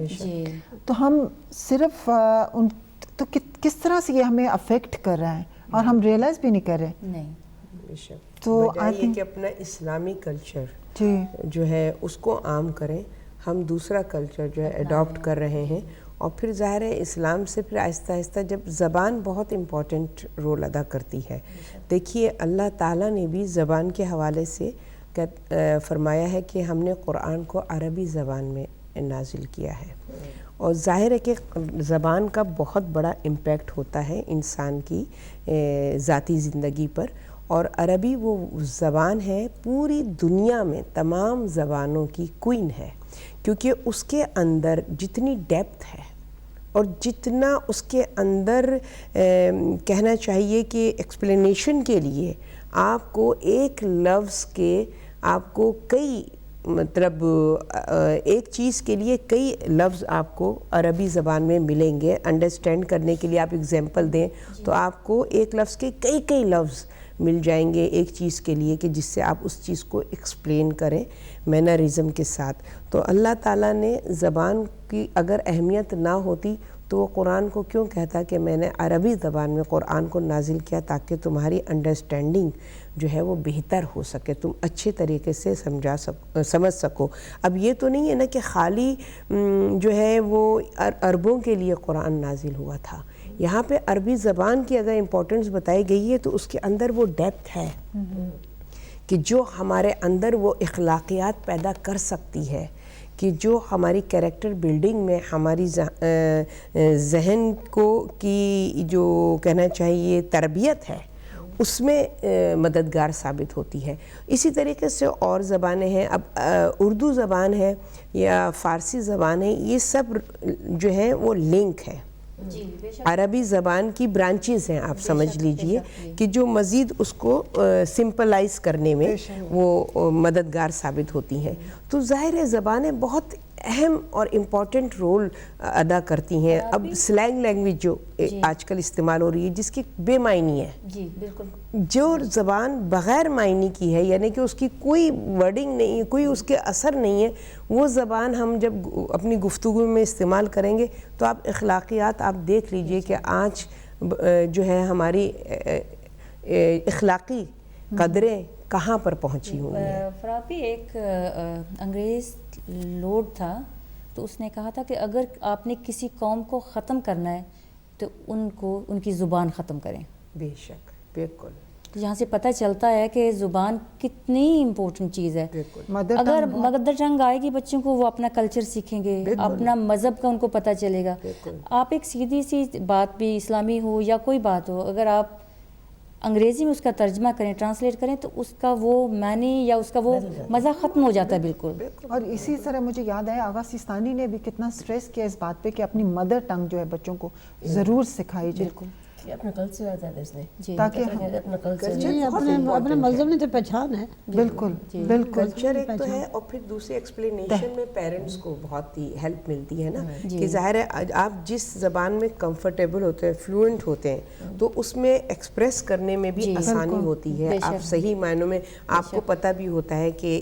تو ہم صرف ان تو کس طرح سے یہ ہمیں افیکٹ کر رہا ہے اور ہم ریئلائز بھی نہیں کر رہے. تو بجائے کہ اپنا اسلامی کلچر جو ہے اس کو عام کریں، ہم دوسرا کلچر جو ہے اڈاپٹ کر رہے ہیں. اور پھر ظاہر ہے اسلام سے پھر آہستہ آہستہ جب زبان بہت امپورٹنٹ رول ادا کرتی ہے. دیکھیے اللہ تعالیٰ نے بھی زبان کے حوالے سے فرمایا ہے کہ ہم نے قرآن کو عربی زبان میں نازل کیا ہے، اور ظاہر ہے کہ زبان کا بہت بڑا امپیکٹ ہوتا ہے انسان کی ذاتی زندگی پر. اور عربی وہ زبان ہے پوری دنیا میں تمام زبانوں کی کوئین ہے، کیونکہ اس کے اندر جتنی ڈیپتھ ہے اور جتنا اس کے اندر کہنا چاہیے کہ ایکسپلینیشن کے لیے آپ کو ایک لفظ کے آپ کو کئی مطلب ایک چیز کے لیے کئی لفظ آپ کو عربی زبان میں ملیں گے. انڈرسٹینڈ کرنے کے لیے آپ اگزامپل دیں تو آپ کو ایک لفظ کے کئی لفظ مل جائیں گے ایک چیز کے لیے کہ جس سے آپ اس چیز کو ایکسپلین کریں مینرزم کے ساتھ. تو اللہ تعالیٰ نے زبان کی اگر اہمیت نہ ہوتی تو وہ قرآن کو کیوں کہتا کہ میں نے عربی زبان میں قرآن کو نازل کیا تاکہ تمہاری انڈرسٹینڈنگ جو ہے وہ بہتر ہو سکے، تم اچھے طریقے سے سمجھ سکو. اب یہ تو نہیں ہے نا کہ خالی جو ہے وہ عربوں کے لیے قرآن نازل ہوا تھا. یہاں پہ عربی زبان کی اگر امپورٹنس بتائی گئی ہے تو اس کے اندر وہ ڈیپتھ ہے کہ جو ہمارے اندر وہ اخلاقیات پیدا کر سکتی ہے، کہ جو ہماری کیریکٹر بلڈنگ میں ہماری ذہن کو کی جو کہنا چاہیے تربیت ہے اس میں مددگار ثابت ہوتی ہے. اسی طریقے سے اور زبانیں ہیں، اب اردو زبان ہے یا فارسی زبان ہے، یہ سب جو ہے وہ لنک ہے، عربی زبان کی برانچز ہیں آپ سمجھ لیجئے کہ جو مزید اس کو سمپلائز کرنے میں وہ مددگار ثابت ہوتی ہیں. تو ظاہر ہے زبانیں بہت اہم اور امپورٹنٹ رول ادا کرتی ہیں. اب سلینگ لینگویج جو آج کل استعمال ہو رہی ہے جس کی بے معنی ہے، جی بالکل، جو زبان بغیر معنی کی ہے یعنی کہ اس کی کوئی ورڈنگ نہیں، کوئی اس کے اثر نہیں ہے، وہ زبان ہم جب اپنی گفتگو میں استعمال کریں گے تو آپ اخلاقیات آپ دیکھ لیجئے کہ آج جو ہے ہماری اخلاقی قدریں کہاں پر پہنچی ہوئی ہیں. فراپی ایک انگریز لورڈ تھا تو اس نے کہا تھا کہ اگر آپ نے کسی قوم کو ختم کرنا ہے تو ان کی زبان ختم کریں. بے شک، بالکل. یہاں سے پتہ چلتا ہے کہ زبان کتنی امپورٹنٹ چیز ہے. اگر مدر ٹنگ آئے گی بچوں کو وہ اپنا کلچر سیکھیں گے، اپنا مذہب کا ان کو پتہ چلے گا. آپ ایک سیدھی سی بات بھی اسلامی ہو یا کوئی بات ہو اگر آپ انگریزی میں اس کا ترجمہ کریں، ٹرانسلیٹ کریں تو اس کا وہ معنی یا اس کا وہ مزہ ختم ہو جاتا ہے بالکل. اور اسی طرح مجھے یاد ہے آغا سیستانی نے بھی کتنا سٹریس کیا اس بات پہ کہ اپنی مدر ٹنگ جو ہے بچوں کو ضرور سکھائی جائے. بالکل، اپنا کلچر آتا ہے اس نے تاکہ اپنا کلچر اپنے مذہب نے تو پہچان ہے. بالکل بالکل کلچر ایک تو ہے، اور پھر دوسری ایکسپلینیشن میں پیرنٹس کو بہت ہی ہیلپ ملتی ہے نا کہ ظاہر ہے آپ جس زبان میں کمفرٹیبل ہوتے ہیں، فلوئنٹ ہوتے ہیں تو اس میں ایکسپریس کرنے میں بھی آسانی ہوتی ہے. آپ صحیح معنوں میں آپ کو پتہ بھی ہوتا ہے کہ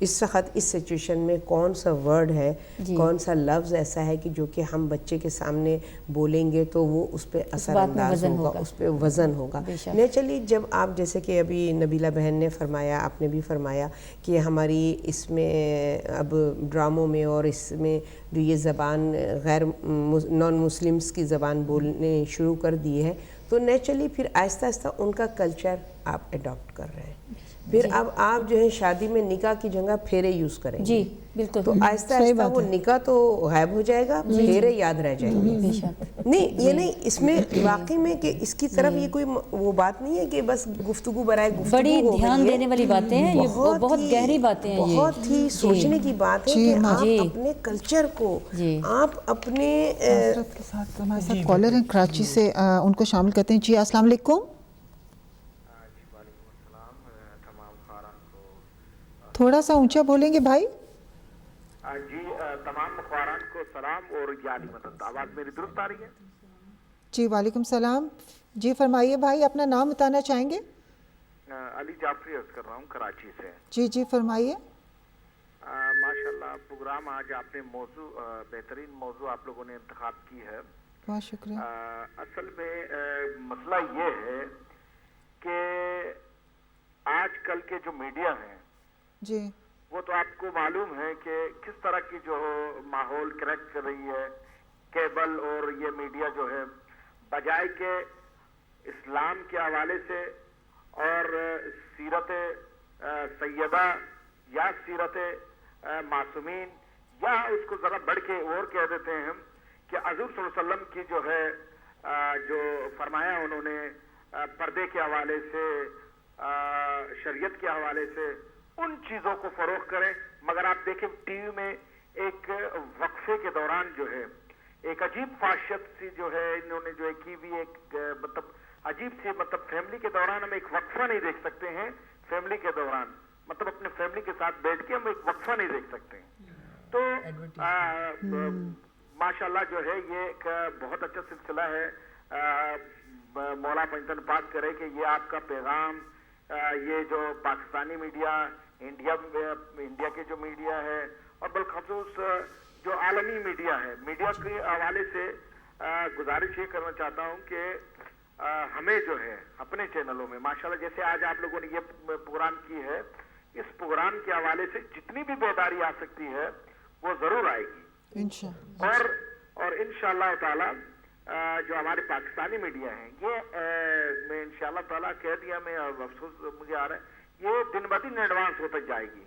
اس وقت اس سچویشن میں کون سا ورڈ ہے، کون سا لفظ ایسا ہے کہ جو کہ ہم بچے کے سامنے بولیں گے تو وہ اس پہ اثر انداز ہوگا، اس پہ وزن ہوگا. نیچرلی جب آپ جیسے کہ ابھی نبیلہ بہن نے فرمایا، آپ نے بھی فرمایا کہ ہماری اس میں اب ڈراموں میں اور اس میں جو یہ زبان غیر نان مسلمس کی زبان بولنے شروع کر دی ہے تو نیچرلی پھر آہستہ آہستہ ان کا کلچر آپ اڈاپٹ کر رہے ہیں. پھر اب آپ جو ہے شادی میں نکاح کی جگہ پھیرے یوز کریں جی بالکل. تو آہستہ آہستہ وہ نکاح تو غائب ہو جائے گا, پھیرے یاد رہ جائیں گے. نہیں یہ نہیں, اس میں واقعی میں کہ اس کی طرف یہ کوئی وہ بات نہیں ہے کہ بس گفتگو برائے گفتگو بڑی ہو گئی دھیان ہے. دینے والی باتیں ہیں, یہ بہت گہری باتیں ہیں, بہت ہی سوچنے کی بات ہے کہ آپ اپنے کلچر کو, آپ اپنے کے ساتھ ہمارے ساتھ کالر ہیں کراچی سے, ان کو شامل کرتے ہیں. جی السلام علیکم. تھوڑا سا اونچا بولیں گے بھائی. جی تمام مخواران کو سلام اور جعلی مدد. آواز میری درست آ رہی ہے؟ جی وعلیکم السلام. جی فرمائیے بھائی, اپنا نام بتانا چاہیں گے؟ علی جعفری عرض کر رہا ہوں کراچی سے. جی فرمائیے. ماشاءاللہ پروگرام آج آپ نے موضوع, بہترین موضوع آپ لوگوں نے انتخاب کی ہے. بہت شکریہ. اصل میں مسئلہ یہ ہے کہ آج کل کے جو میڈیا ہیں جی وہ تو آپ کو معلوم ہے کہ کس طرح کی جو ماحول کریکٹ کر رہی ہے. کیبل اور یہ میڈیا جو ہے بجائے کہ اسلام کے حوالے سے اور سیرت سیدہ یا سیرت معصومین یا اس کو ذرا بڑھ کے اور کہہ دیتے ہیں ہم کہ حضور صلی اللہ علیہ وسلم کی جو ہے جو فرمایا انہوں نے پردے کے حوالے سے, شریعت کے حوالے سے, ان چیزوں کو فروغ کریں. مگر آپ دیکھیں ٹی وی میں ایک وقفے کے دوران جو ہے ایک عجیب فاشیت سی جو ہے انہوں نے جو ہے کی ہوئی, ایک مطلب عجیب سی, مطلب فیملی کے دوران ہم ایک وقفہ نہیں دیکھ سکتے ہیں. فیملی کے دوران مطلب اپنے فیملی کے ساتھ بیٹھ کے ہم ایک وقفہ نہیں دیکھ سکتے ہیں. تو ماشاءاللہ جو ہے یہ ایک بہت اچھا سلسلہ ہے. مولا پنجتن پاک کرے کہ یہ آپ کا پیغام, یہ جو پاکستانی میڈیا, انڈیا کے جو میڈیا ہے اور بالخصوص جو عالمی میڈیا ہے, میڈیا کے حوالے سے گزارش یہ کرنا چاہتا ہوں کہ ہمیں جو ہے اپنے چینلوں میں ماشاءاللہ جیسے آج آپ لوگوں نے یہ پروگرام کی ہے, اس پروگرام کے حوالے سے جتنی بھی بیداری آ سکتی ہے وہ ضرور آئے گی انشاءاللہ. اور انشاءاللہ تعالی جو ہمارے پاکستانی میڈیا ہیں یہ میں انشاءاللہ تعالی کہہ دیا, میں افسوس مجھے آ رہا ہے, یہ دن بدن ایڈوانس ہوتا جائے گی.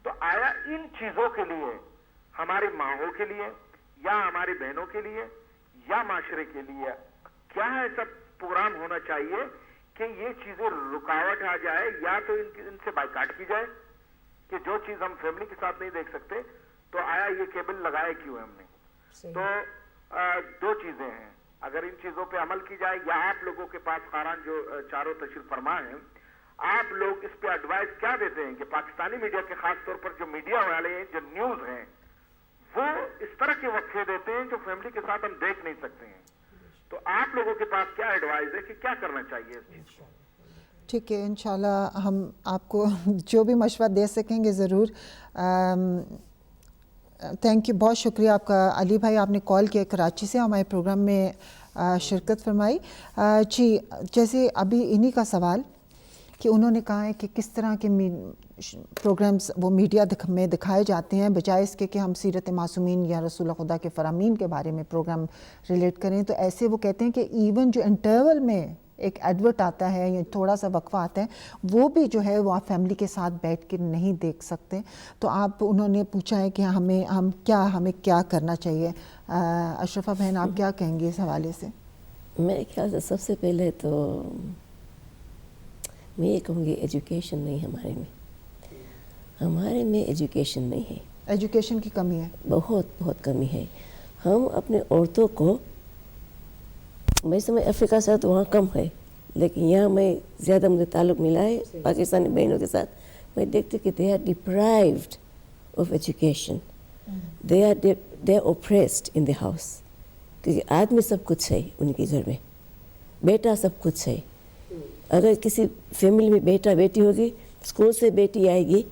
تو آیا ان چیزوں کے لیے ہماری ماؤں کے لیے یا ہماری بہنوں کے لیے یا معاشرے کے لیے کیا ایسا پروگرام ہونا چاہیے کہ یہ چیزیں رکاوٹ آ جائے, یا تو ان سے بائیکاٹ کی جائے کہ جو چیز ہم فیملی کے ساتھ نہیں دیکھ سکتے تو آیا یہ کیبل لگائے کیوں ہم نے. تو دو چیزیں ہیں, اگر ان چیزوں پہ عمل کی جائے یا آپ لوگوں کے پاس خاران جو چاروں تشریف فرما ہیں, آپ لوگ اس پہ ایڈوائز کیا دیتے ہیں کہ پاکستانی میڈیا کے خاص طور پر جو میڈیا والے ہیں, جو نیوز ہیں, وہ اس طرح کے وقفے دیتے ہیں جو فیملی کے ساتھ ہم دیکھ نہیں سکتے ہیں. تو آپ لوگوں کے پاس کیا ایڈوائز ہے کہ کیا کرنا چاہیے اس چیز کو؟ ٹھیک ہے, انشاءاللہ ہم آپ کو جو بھی مشورہ دے سکیں گے ضرور. تھینک یو, بہت شکریہ آپ کا علی بھائی, آپ نے کال کیا کراچی سے, ہمارے پروگرام میں شرکت فرمائی. جی جیسے ابھی انہی کا سوال کہ انہوں نے کہا ہے کہ کس طرح کے پروگرامز وہ میڈیا میں دکھائے جاتے ہیں بجائے اس کے کہ ہم سیرت معصومین یا رسول خدا کے فرامین کے بارے میں پروگرام ریلیٹ کریں. تو ایسے وہ کہتے ہیں کہ ایون جو انٹرول میں ایک ایڈورٹ آتا ہے یا تھوڑا سا وقفہ آتا ہے وہ بھی جو ہے وہ آپ فیملی کے ساتھ بیٹھ کے نہیں دیکھ سکتے. تو انہوں نے پوچھا ہے کہ ہمیں کیا کرنا چاہیے. اشرفہ بہن آپ کیا کہیں گے اس حوالے سے؟ میرے خیال سے سب سے پہلے تو میں یہ کہوں گی ایجوکیشن نہیں ہمارے میں ایجوکیشن نہیں ہے. ایجوکیشن کی کمی ہے, بہت کمی ہے. ہم اپنے عورتوں کو, میں سمجھ افریقہ سے تو وہاں کم ہے, لیکن یہاں میں زیادہ مجھے تعلق ملا ہے پاکستانی بہنوں کے ساتھ. میں دیکھتی کہ they are deprived of education, they are oppressed in the house. کیونکہ آدمی سب کچھ ہے ان کے گھر میں, بیٹا سب کچھ ہے. اگر کسی فیملی میں بیٹا بیٹی ہوگی, اسکول سے بیٹی آئے گی,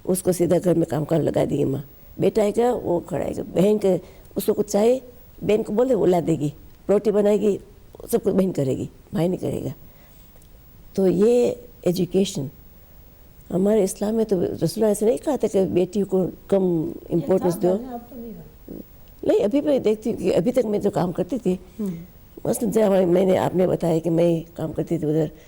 اس کو سیدھا گھر میں کام کر لگا دی گی ماں. بیٹا آئے گا وہ کھڑائے گا, بہن کے اس کو کچھ چاہیے بہن کو بولے وہ لا دے گی, روٹی بنائے گی, سب کچھ بہن کرے گی, بھائی نہیں کرے گا. تو یہ ایجوکیشن ہمارے اسلام میں تو رسول اللہ ایسے نہیں کہا تھا کہ بیٹی کو کم امپورٹنس دو. نہیں, ابھی بھی دیکھتی ہوں کہ ابھی تک میں جو کام کرتی تھی, مثلاً میں نے آپ نے بتایا کہ میں کام کرتی تھی ادھر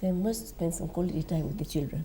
they must spend some quality time with the children.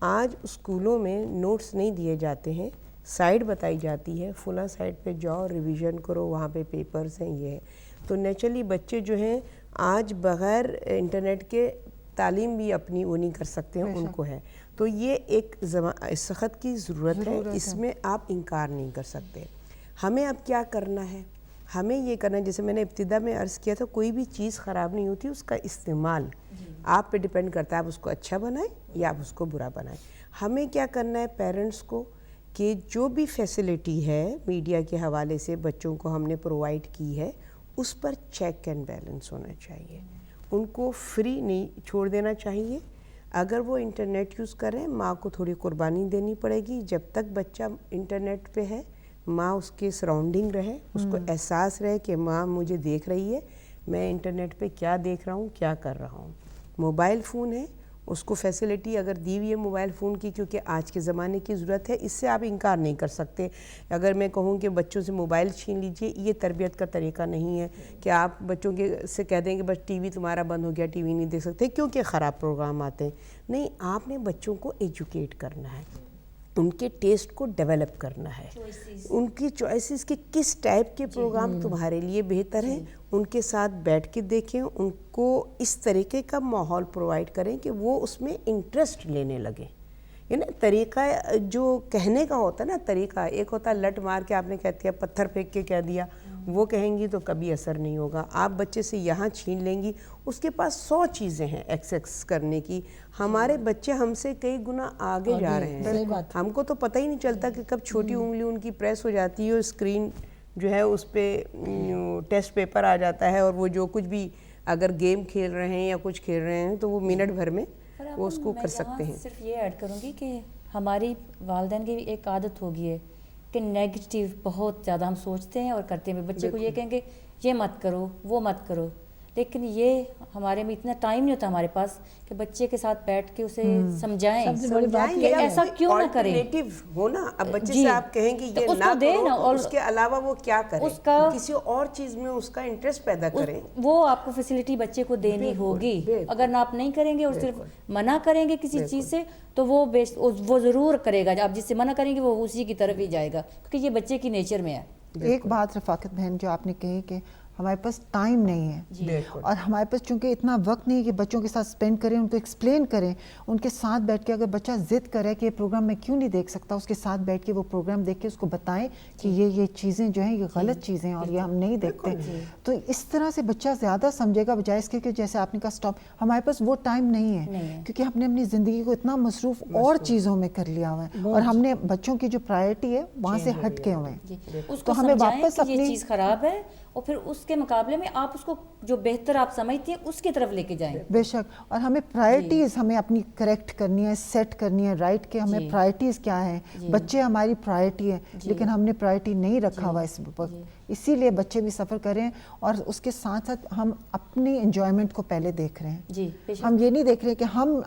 آج اسکولوں میں نوٹس نہیں دیے جاتے ہیں، سائٹ بتائی جاتی ہے، فلاں سائٹ پہ جاؤ ریویژن کرو، وہاں پہ پیپرز ہیں، یہ ہے. تو نیچرلی بچے جو ہیں آج بغیر انٹرنیٹ کے تعلیم بھی اپنی وہ نہیں کر سکتے ہیں، ان کو ہے. تو یہ ایک سخت کی ضرورت ہے، اس میں آپ انکار نہیں کر سکتے. ہمیں اب کیا کرنا ہے؟ ہمیں یہ کرنا ہے، جیسے میں نے ابتدا میں عرض کیا تھا، کوئی بھی چیز خراب نہیں ہوتی، اس کا استعمال آپ پہ ڈیپینڈ کرتا ہے، آپ اس کو اچھا بنائیں یا آپ اس کو برا بنائیں. ہمیں کیا کرنا ہے پیرنٹس کو کہ جو بھی فیسلٹی ہے میڈیا کے حوالے سے بچوں کو ہم نے پرووائڈ کی ہے، اس پر چیک اینڈ بیلنس ہونا چاہیے. ان کو فری نہیں چھوڑ دینا چاہیے. اگر وہ انٹرنیٹ یوز کریں، ماں کو تھوڑی قربانی دینی پڑے گی. جب تک بچہ انٹرنیٹ پہ ہے، ماں اس کے سراؤنڈنگ رہے، اس کو احساس رہے کہ ماں مجھے دیکھ رہی ہے، میں انٹرنیٹ پہ کیا دیکھ رہا ہوں، کیا کر رہا ہوں. موبائل فون ہے، اس کو فیسلٹی اگر دی ہوئی ہے موبائل فون کی، کیونکہ آج کے زمانے کی ضرورت ہے، اس سے آپ انکار نہیں کر سکتے. اگر میں کہوں کہ بچوں سے موبائل چھین لیجئے، یہ تربیت کا طریقہ نہیں ہے کہ آپ بچوں کے سے کہہ دیں کہ بس ٹی وی تمہارا بند ہو گیا، ٹی وی نہیں دیکھ سکتے کیونکہ خراب پروگرام آتے ہیں. نہیں، آپ نے بچوں کو ایجوکیٹ کرنا ہے، ان کے ٹیسٹ کو ڈیولپ کرنا ہے، ان کی چوائسز کے کس ٹائپ کے پروگرام تمہارے لیے بہتر ہیں، ان کے ساتھ بیٹھ کے دیکھیں، ان کو اس طریقے کا ماحول پرووائڈ کریں کہ وہ اس میں انٹرسٹ لینے لگیں. یعنی طریقہ جو کہنے کا ہوتا ہے نا، طریقہ ایک ہوتا ہے لٹ مار کے آپ نے کہہ دیا، پتھر پھینک کے کہہ دیا، وہ کہیں گی تو کبھی اثر نہیں ہوگا. آپ بچے سے یہاں چھین لیں گی، اس کے پاس 100 چیزیں ہیں ایکسیس کرنے کی. ہمارے بچے ہم سے کئی گنا آگے جا رہے ہیں. ہم کو تو پتہ ہی نہیں چلتا کہ کب چھوٹی انگلی ان کی پریس ہو جاتی ہے، اسکرین جو ہے اس پہ ٹیسٹ پیپر آ جاتا ہے، اور وہ جو کچھ بھی اگر گیم کھیل رہے ہیں یا کچھ کھیل رہے ہیں تو وہ منٹ بھر میں وہ اس کو کر سکتے ہیں. صرف یہ ایڈ کروں گی کہ ہماری والدین کی ایک عادت ہو گئی ہے کہ نیگیٹیو بہت زیادہ ہم سوچتے ہیں اور کرتے ہیں. بچے کو یہ کہیں گے یہ مت کرو، وہ مت کرو، لیکن یہ ہمارے میں اتنا ٹائم نہیں ہوتا ہمارے پاس کہ بچے کے ساتھ بیٹھ کے اسے سمجھائیں کہ ایسا کیوں نہ کریں. الٹرنیٹو ہو نا، اب بچے سے آپ کہیں گے یہ نہ کرو، اور اس کے علاوہ وہ کیا کرے، کسی اور چیز میں اس کا انٹرسٹ پیدا کریں. وہ آپ کو فیسلٹی بچے کو دینی ہوگی. اگر آپ نہیں کریں گے اور صرف منع کریں گے کسی چیز سے تو وہ ضرور کرے گا. آپ جس سے منع کریں گے وہ اسی کی طرف ہی جائے گا، کیونکہ یہ بچے کی نیچر میں ہے. ایک بات رفاقت بہن جو آپ نے کہی کہ ہمارے پاس ٹائم نہیں ہے، اور ہمارے پاس چونکہ اتنا وقت نہیں ہے کہ بچوں کے ساتھ سپینڈ کریں، ان کو ایکسپلین کریں، ان کے ساتھ بیٹھ کے. اگر بچہ ضد کرے کہ یہ پروگرام میں کیوں نہیں دیکھ سکتا، اس کے ساتھ بیٹھ کے وہ پروگرام دیکھ کے اس کو بتائیں کہ یہ چیزیں جو ہیں یہ غلط چیزیں اور یہ ہم نہیں دیکھتے. تو اس طرح سے بچہ زیادہ سمجھے گا، بجائے اس کے کہ جیسے آپ نے کہا سٹاپ. ہمارے پاس وہ ٹائم نہیں ہے کیونکہ ہم نے اپنی زندگی کو اتنا مصروف اور چیزوں میں کر لیا ہوا ہے، اور ہم نے بچوں کی جو پرائرٹی ہے وہاں سے ہٹ کے ہوئے ہیں. تو ہمیں واپس اپنی چیز خراب ہے اور پھر اس کے مقابلے میں آپ اس کو جو بہتر آپ سمجھتے ہیں اس کی طرف لے کے جائیں. بے شک. اور ہمیں پرائرٹیز ہمیں اپنی کریکٹ کرنی ہے، سیٹ کرنی ہے رائٹ کہ ہمیں پرائرٹیز کیا ہیں. بچے ہماری پرائرٹی ہے لیکن ہم نے پرائرٹی نہیں رکھا ہوا اس وقت. اسی لیے بچے بھی سفر کریں اور اس کے ساتھ ساتھ ہم اپنی انجوائمنٹ کو پہلے دیکھ رہے ہیں. ہم یہ نہیں دیکھ رہے کہ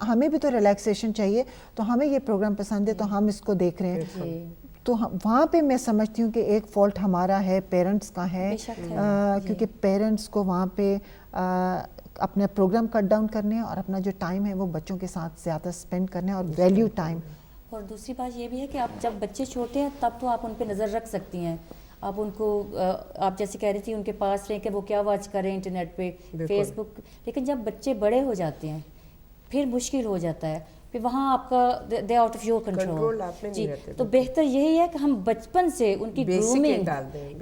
ہمیں بھی تو ریلیکسیشن چاہیے، تو ہمیں یہ پروگرام پسند ہے تو ہم اس کو دیکھ رہے ہیں. تو وہاں پہ میں سمجھتی ہوں کہ ایک فالٹ ہمارا ہے، پیرنٹس کا ہے، کیونکہ پیرنٹس کو وہاں پہ اپنے پروگرام کٹ ڈاؤن کرنے اور اپنا جو ٹائم ہے وہ بچوں کے ساتھ زیادہ اسپینڈ کرنے اور ویلیو ٹائم. اور دوسری بات یہ بھی ہے کہ آپ جب بچے چھوٹے ہیں تب تو آپ ان پہ نظر رکھ سکتی ہیں. آپ ان کو آپ جیسے کہہ رہی تھی ان کے پاس رہیں کہ وہ کیا واچ کریں انٹرنیٹ پہ، فیس بک. لیکن جب بچے بڑے ہو جاتے ہیں پھر مشکل ہو جاتا ہے، پھر وہاں آپ کا دے آؤٹ آف یور کنٹرول. جی، تو بہتر یہی ہے کہ ہم بچپن سے ان کی گرومنگ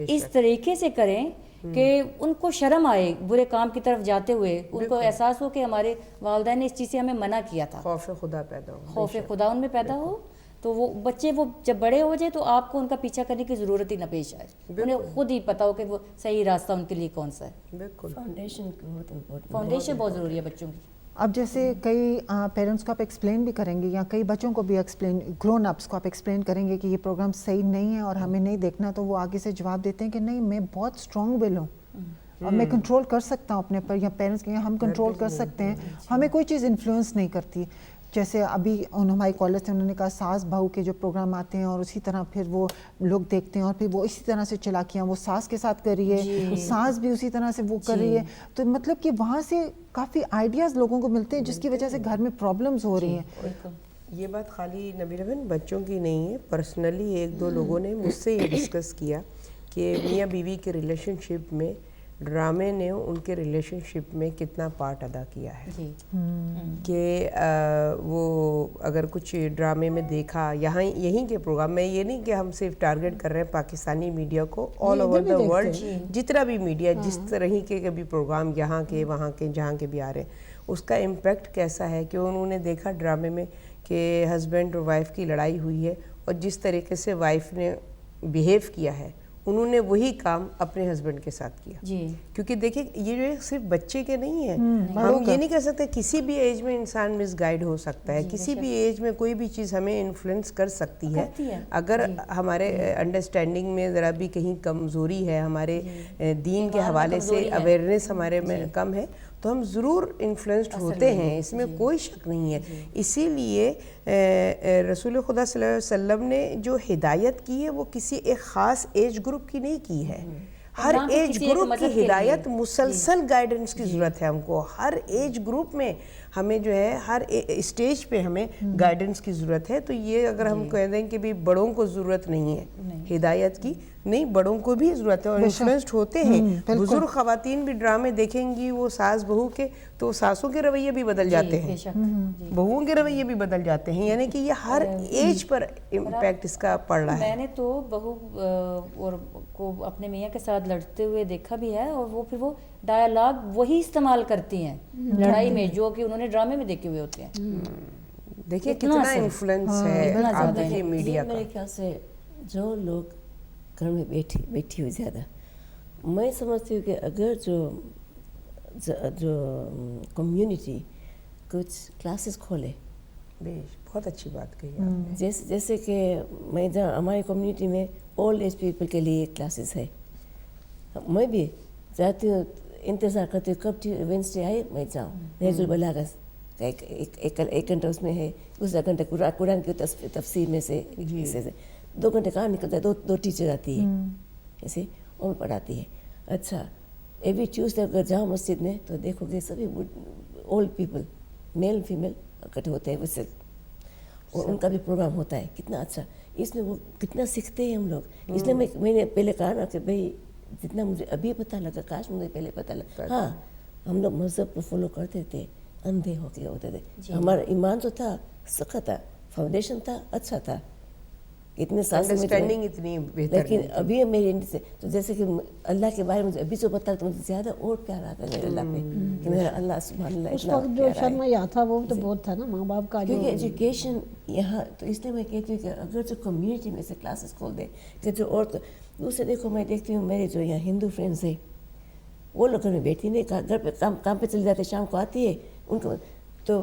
اس طریقے سے کریں کہ ان کو شرم آئے برے کام کی طرف جاتے ہوئے، ان کو احساس ہو کہ ہمارے والدین نے اس چیز سے ہمیں منع کیا تھا. خوف خدا پیدا ہو، خوف خدا ان میں پیدا ہو، تو وہ بچے وہ جب بڑے ہو جائے تو آپ کو ان کا پیچھا کرنے کی ضرورت ہی نہ پیش آئے. انہیں خود ہی پتا ہو کہ وہ صحیح راستہ ان کے لیے کون سا ہے. بالکل. فاؤنڈیشن بہت ضروری ہے بچوں کی. اب جیسے کئی پیرنٹس کو آپ ایکسپلین بھی کریں گے یا کئی بچوں کو بھی ایکسپلین، گرون اپس کو آپ ایکسپلین کریں گے کہ یہ پروگرام صحیح نہیں ہے اور ہمیں نہیں دیکھنا، تو وہ آگے سے جواب دیتے ہیں کہ نہیں میں بہت اسٹرانگ ول ہوں اور میں کنٹرول کر سکتا ہوں اپنے پر. یا پیرنٹس کہیں ہم کنٹرول کر سکتے ہیں، ہمیں کوئی چیز انفلوئنس نہیں کرتی. جیسے ابھی ہماری کالج سے انہوں نے کہا ساس بہو کے جو پروگرام آتے ہیں اور اسی طرح پھر وہ لوگ دیکھتے ہیں اور پھر وہ اسی طرح سے چلاکیاں وہ ساس کے ساتھ کر رہی ہے، ساس بھی اسی طرح سے وہ کر رہی ہے. تو مطلب کہ وہاں سے کافی آئیڈیاز لوگوں کو ملتے ہیں جس کی وجہ سے گھر میں پرابلمز ہو رہی ہیں. یہ بات خالی نبیلہ بہن بچوں کی نہیں ہے، پرسنلی ایک دو لوگوں نے مجھ سے یہ ڈسکس کیا کہ میاں بیوی کے ریلیشن شپ میں ڈرامے نے ان کے ریلیشن شپ میں کتنا پارٹ ادا کیا ہے، کہ وہ اگر کچھ ڈرامے میں دیکھا یہیں کے پروگرام میں، یہ نہیں کہ ہم صرف ٹارگٹ کر رہے ہیں پاکستانی میڈیا کو، آل اوور دا ورلڈ جتنا بھی میڈیا جس طرح کے بھی پروگرام یہاں کے وہاں کے جہاں کے بھی آ رہے ہیں، اس کا امپیکٹ کیسا ہے کہ انہوں نے دیکھا ڈرامے میں کہ ہسبینڈ اور وائف کی لڑائی ہوئی ہے، اور جس طریقے سے وائف نے بیہیو کیا ہے انہوں نے وہی کام اپنے ہسبینڈ کے ساتھ کیا. کیونکہ دیکھیں یہ جو صرف بچے کے نہیں ہے، ہم یہ نہیں کہہ سکتے، کسی بھی ایج میں انسان مس گائیڈ ہو سکتا ہے، کسی بھی ایج میں کوئی بھی چیز ہمیں انفلوئنس کر سکتی ہے. اگر ہمارے انڈرسٹینڈنگ میں ذرا بھی کہیں کمزوری ہے، ہمارے دین کے حوالے سے اویئرنیس ہمارے میں کم ہے، تو ہم ضرور انفلوئنسڈ ہوتے ہیں، اس میں کوئی شک نہیں ہے. اسی لیے رسول خدا صلی اللہ علیہ وسلم نے جو ہدایت کی ہے وہ کسی ایک خاص ایج گروپ کی نہیں کی ہے. ہر ایج گروپ کی ہدایت مسلسل گائیڈنس کی ضرورت ہے ہم کو. ہر ایج گروپ میں ہمیں جو ہے ہر اسٹیج پہ ہمیں گائیڈنس کی ضرورت ہے. تو یہ اگر ہم کہہ دیں کہ بھی بڑوں کو ضرورت نہیں ہے ہدایت کی، نہیں، بڑوں کو بھی ضرورت ہے اور انفلوئنسڈ ہوتے ہیں. بزرگ خواتین بھی ڈرامے دیکھیں گی وہ ساس بہو کے، تو ساسوں کے رویے بھی بدل جاتے ہیں، بہوؤں کے رویے بھی بدل جاتے ہیں. یعنی کہ یہ ہر ایج پر امپیکٹ اس کا پڑ رہا ہے. میں نے تو بہو اور کو اپنے میاں کے ساتھ لڑتے ہوئے دیکھا بھی ہے، اور وہ پھر وہ ڈائلاگ وہی استعمال کرتی ہیں لڑائی میں جو کہ انہوں نے ڈرامے میں دیکھے ہوئے ہوتے ہیں. دیکھیں کتنا انفلوئنس ہے آپ دیکھیں میڈیا کا. میرے خیال سے جو لوگ گھر میں بیٹھی ہوئی زیادہ، میں سمجھتی ہوں کہ اگر جو کمیونٹی کچھ کلاسز کھولے، بہت اچھی بات کہی آپ نے. جیسے کہ میں جہاں ہماری کمیونٹی میں اولڈ ایج پیپل کے لیے کلاسز ہے، میں بھی جاتی ہوں، انتظار کرتی ہوں کب وینسڈے آئے میں جاؤں. نہج البلاغہ ایک گھنٹہ اس میں ہے، دوسرا گھنٹہ قرآن کی تفسیر میں سے 2 گھنٹے کہاں نکلتا ہے. دو ٹیچر آتی ہے ایسے اور میں پڑھاتی ہے. اچھا ایوری ٹیوزڈے اگر جاؤ مسجد میں تو دیکھو گے سبھی اولڈ پیپل میل فیمیل اکٹھے ہوتے ہیں ویسے، اور ان کا بھی پروگرام ہوتا ہے. کتنا اچھا، اس میں وہ کتنا سیکھتے ہیں ہم لوگ. اس لیے میں نے پہلے کہا نا کہ بھائی جتنا مجھے ابھی پتہ لگا کاش مجھے پہلے پتہ لگا. ہاں ہم لوگ مذہب کو فالو کرتے تھے، اندھے ہو کے ہوتے تھے. ہمارا ایمان جو تھا سخت تھا، فاؤنڈیشن تھا، اچھا تھا، اتنے سال سے انڈرسٹینڈنگ اتنی بہتر. لیکن ابھی میرے سے تو جیسے کہ اللہ کے بارے میں ابھی جو پتا تو مجھے زیادہ اور پیار آتا ہے میرے اللہ پہ کہ میرا اللہ سبحان اللہ اس وقت جو شرم یا تھا وہ تو بہت تھا نا ماں باپ کا. کیونکہ ایجوکیشن یہاں تو اس لیے میں کہتی ہوں کہ اگر جو کمیونٹی میں سے کلاسز کھول دیں کہ جو اور دوسرے دیکھو میں دیکھتی ہوں میرے جو یہاں ہندو فرینڈز ہیں وہ لوگ گھر میں بیٹھی نہیں، گھر پہ کام پہ چلے جاتے، شام کو آتی ہے ان کو تو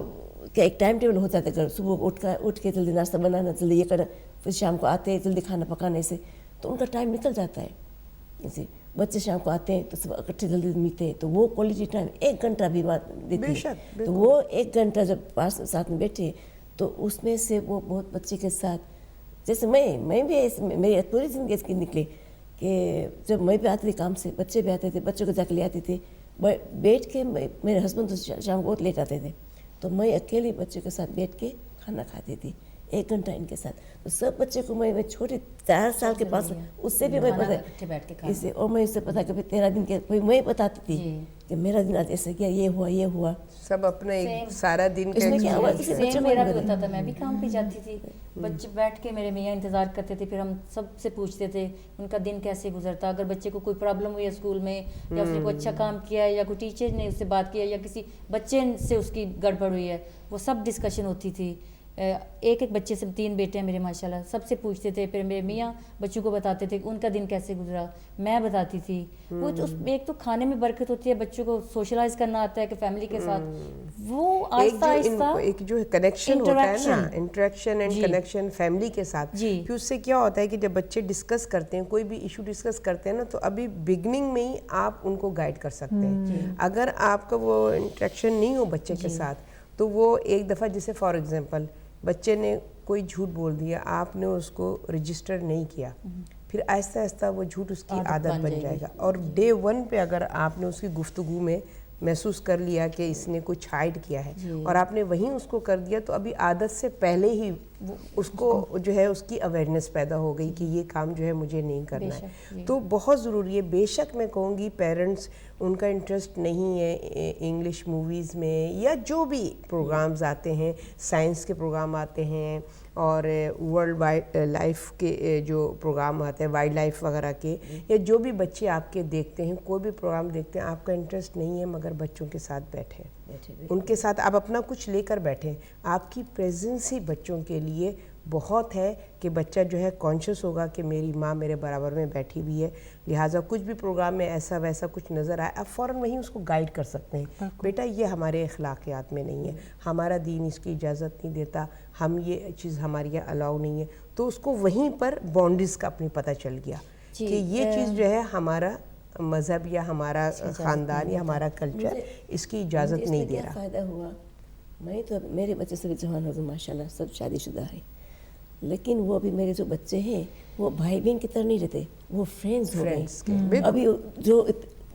کیا ایک ٹائم ٹیبل ہوتا ہے کہ صبح اٹھ کے جلدی ناشتہ بنانا، جلدی یہ کرنا، پھر شام کو آتے ہیں جلدی کھانا پکانے سے، تو ان کا ٹائم نکل جاتا ہے. جیسے بچے شام کو آتے ہیں تو سب اکٹھے جلدی ملتے ہیں، تو وہ کوالٹی ٹائم 1 گھنٹہ بھی بات دیتی ہے. تو وہ 1 گھنٹہ جب پاس ساتھ میں بیٹھے تو اس میں سے وہ بہت بچے کے ساتھ، جیسے میں بھی میری پوری زندگی اس کی نکلی کہ جب میں بھی آتی تھی کام سے، بچے بھی آتے تھے، بچوں کو جا کے لے آتی تھی، بیٹھ کے میرے ہسبینڈ تو شام کو بہت لیٹ آتے تھے تو میں اکیلے بچوں کے ساتھ بیٹھ کے کھانا کھاتی تھی 1 گھنٹہ ان کے ساتھ. تو سب بچے کو میں چھوٹے 4 سال کے پاس اس سے بھی میں پتہ اسے، اور میں اس سے پتہ کہ تیرا دن کیا، کوئی میں بتاتی تھی کہ میرا دن آج ایسا کیا، یہ ہوا سب اپنا سارا دن میرا بھی ہوتا تھا. میں بھی کام پہ جاتی تھی، بچے بیٹھ کے میرے میاں انتظار کرتے تھے، پھر ہم سب سے پوچھتے تھے ان کا دن کیسے گزرتا. اگر بچے کو کوئی پرابلم ہوئی ہے اسکول میں، یا اس نے کوئی اچھا کام کیا ہے، یا کوئی ٹیچر نے اس سے بات کیا، یا کسی بچے سے اس کی گڑبڑ ہوئی ہے، وہ سب ڈسکشن ہوتی تھی. ایک بچے سے 3 بیٹے ہیں میرے ماشاءاللہ، سب سے پوچھتے تھے. پھر میرے میاں بچوں کو بتاتے تھے کہ ان کا دن کیسے گزرا، میں بتاتی تھی. وہ ایک تو کھانے میں برکت ہوتی ہے، بچوں کو سوشلائز کرنا آتا ہے کہ فیملی کے ساتھ، وہ آہستہ آہستہ ایک جو کنیکشن ہوتا ہے نا، انٹریکشن اینڈ کنیکشن فیملی کے ساتھ. پھر اس سے کیا ہوتا ہے کہ جب بچے ڈسکس کرتے ہیں، کوئی بھی ایشو ڈسکس کرتے ہیں نا، تو ابھی بگننگ میں ہی آپ ان کو گائیڈ کر سکتے ہیں. اگر آپ کا وہ انٹریکشن نہیں ہو بچے کے ساتھ تو وہ ایک دفعہ، جیسے فار ایگزامپل بچے نے کوئی جھوٹ بول دیا، آپ نے اس کو رجسٹر نہیں کیا، پھر آہستہ آہستہ وہ جھوٹ اس کی عادت بن جائے گا. اور ڈے 1 پہ اگر آپ نے اس کی گفتگو میں محسوس کر لیا کہ اس نے کچھ ہائڈ کیا ہے اور آپ نے وہیں اس کو کر دیا، تو ابھی عادت سے پہلے ہی اس کو جو ہے اس کی اویئرنیس پیدا ہو گئی کہ یہ کام جو ہے مجھے نہیں کرنا ہے. تو بہت ضروری ہے. بے شک میں کہوں گی پیرنٹس ان کا انٹرسٹ نہیں ہے انگلش موویز میں یا جو بھی پروگرامز آتے ہیں، سائنس کے پروگرام آتے ہیں اور ورلڈ وائڈ لائف کے جو پروگرام آتے ہیں، وائلڈ لائف وغیرہ کے، یا جو بھی بچے آپ کے دیکھتے ہیں، کوئی بھی پروگرام دیکھتے ہیں، آپ کا انٹرسٹ نہیں ہے مگر بچوں کے ساتھ بیٹھیں، ان کے ساتھ آپ اپنا کچھ لے کر بیٹھیں. آپ کی پریزنس ہی بچوں کے لیے بہت ہے کہ بچہ جو ہے کانشیس ہوگا کہ میری ماں میرے برابر میں بیٹھی ہوئی ہے، لہٰذا کچھ بھی پروگرام میں ایسا ویسا کچھ نظر آئے آپ فوراً وہیں اس کو گائیڈ کر سکتے ہیں. بیٹا یہ ہمارے اخلاقیات میں نہیں ہے، ہمارا دین اس کی اجازت نہیں دیتا، ہم یہ چیز ہماری یہاں الاؤ نہیں ہے. تو اس کو وہیں پر باؤنڈریز کا اپنی پتہ چل گیا کہ یہ چیز جو ہے ہمارا مذہب یا ہمارا خاندان یا ہمارا کلچر اس کی اجازت نہیں دے رہا. فائدہ ہوا، میں تو میرے بچے سے بھی جوان ہو ماشاء اللہ سب شادی شدہ ہے، لیکن وہ ابھی میرے جو بچے ہیں وہ بھائی بہن کی طرح نہیں رہتے، وہ فرینڈز ہو گئے. ابھی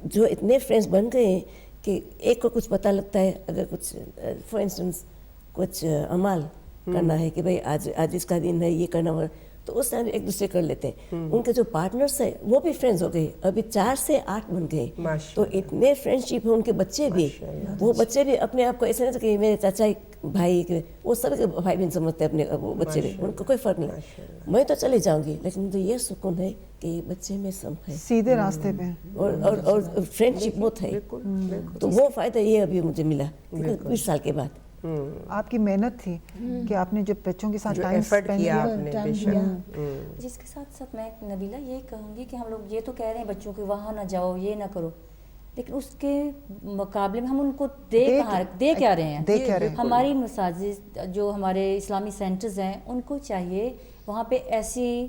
جو اتنے فرینڈز بن گئے ہیں کہ ایک کو کچھ پتہ لگتا ہے، اگر کچھ فار انسٹنس کچھ عمل کرنا ہے کہ بھائی آج اس کا دن ہے یہ کرنا ہو، تو اس ٹائم ایک دوسرے کر لیتے ہیں. ان کے جو پارٹنرس ہیں وہ بھی فرینڈز ہو گئے، ابھی 4 سے 8 بن گئے. تو اتنے فرینڈ شپ ہیں. ان کے بچے بھی، وہ بچے بھی اپنے آپ کو ایسے نہیں کہ میرے چاچا بھائی، وہ سب کے بھائی بہن سمجھتے ہیں اپنے وہ بچے بھی، ان کو کوئی فرق نہیں. میں تو چلے جاؤں گی لیکن مجھے یہ سکون ہے کہ یہ بچے میں سم ہے، سیدھے راستے پہ، اور فرینڈ شپ بہت ہے. تو وہ فائدہ یہ ابھی مجھے ملا 20 سال کے بعد. آپ کی محنت تھی کہ آپ نے جو بچوں کے ساتھ ٹائم ایفرٹ کیا آپ نے. جس کے ساتھ ساتھ میں نبیلہ یہ کہوں گی کہ ہم لوگ یہ تو کہہ رہے ہیں بچوں کے وہاں نہ جاؤ یہ نہ کرو، لیکن اس کے مقابلے میں ہم ان کو دے کیا رہے ہیں. ہماری مساجد جو ہمارے اسلامی سینٹرز ہیں ان کو چاہیے وہاں پہ ایسی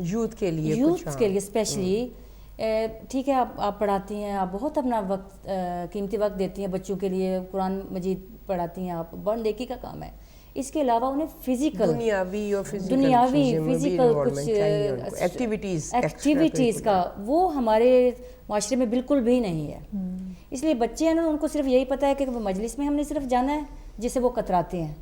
یوتھ کے لیے اسپیشلی ٹھیک ہے آپ پڑھاتی ہیں، آپ بہت اپنا وقت قیمتی وقت دیتی ہیں بچوں کے لیے، قرآن مجید پڑھاتی ہیں آپ، بڑھ نیکی کا کام ہے. اس کے علاوہ انہیں فزیکل فزیکل کچھ ایکٹیویٹیز کا وہ ہمارے معاشرے میں بالکل بھی نہیں ہے. اس لیے بچے ہیں نا ان کو صرف یہی پتہ ہے کہ مجلس میں ہم نے صرف جانا ہے جسے وہ کتراتے ہیں،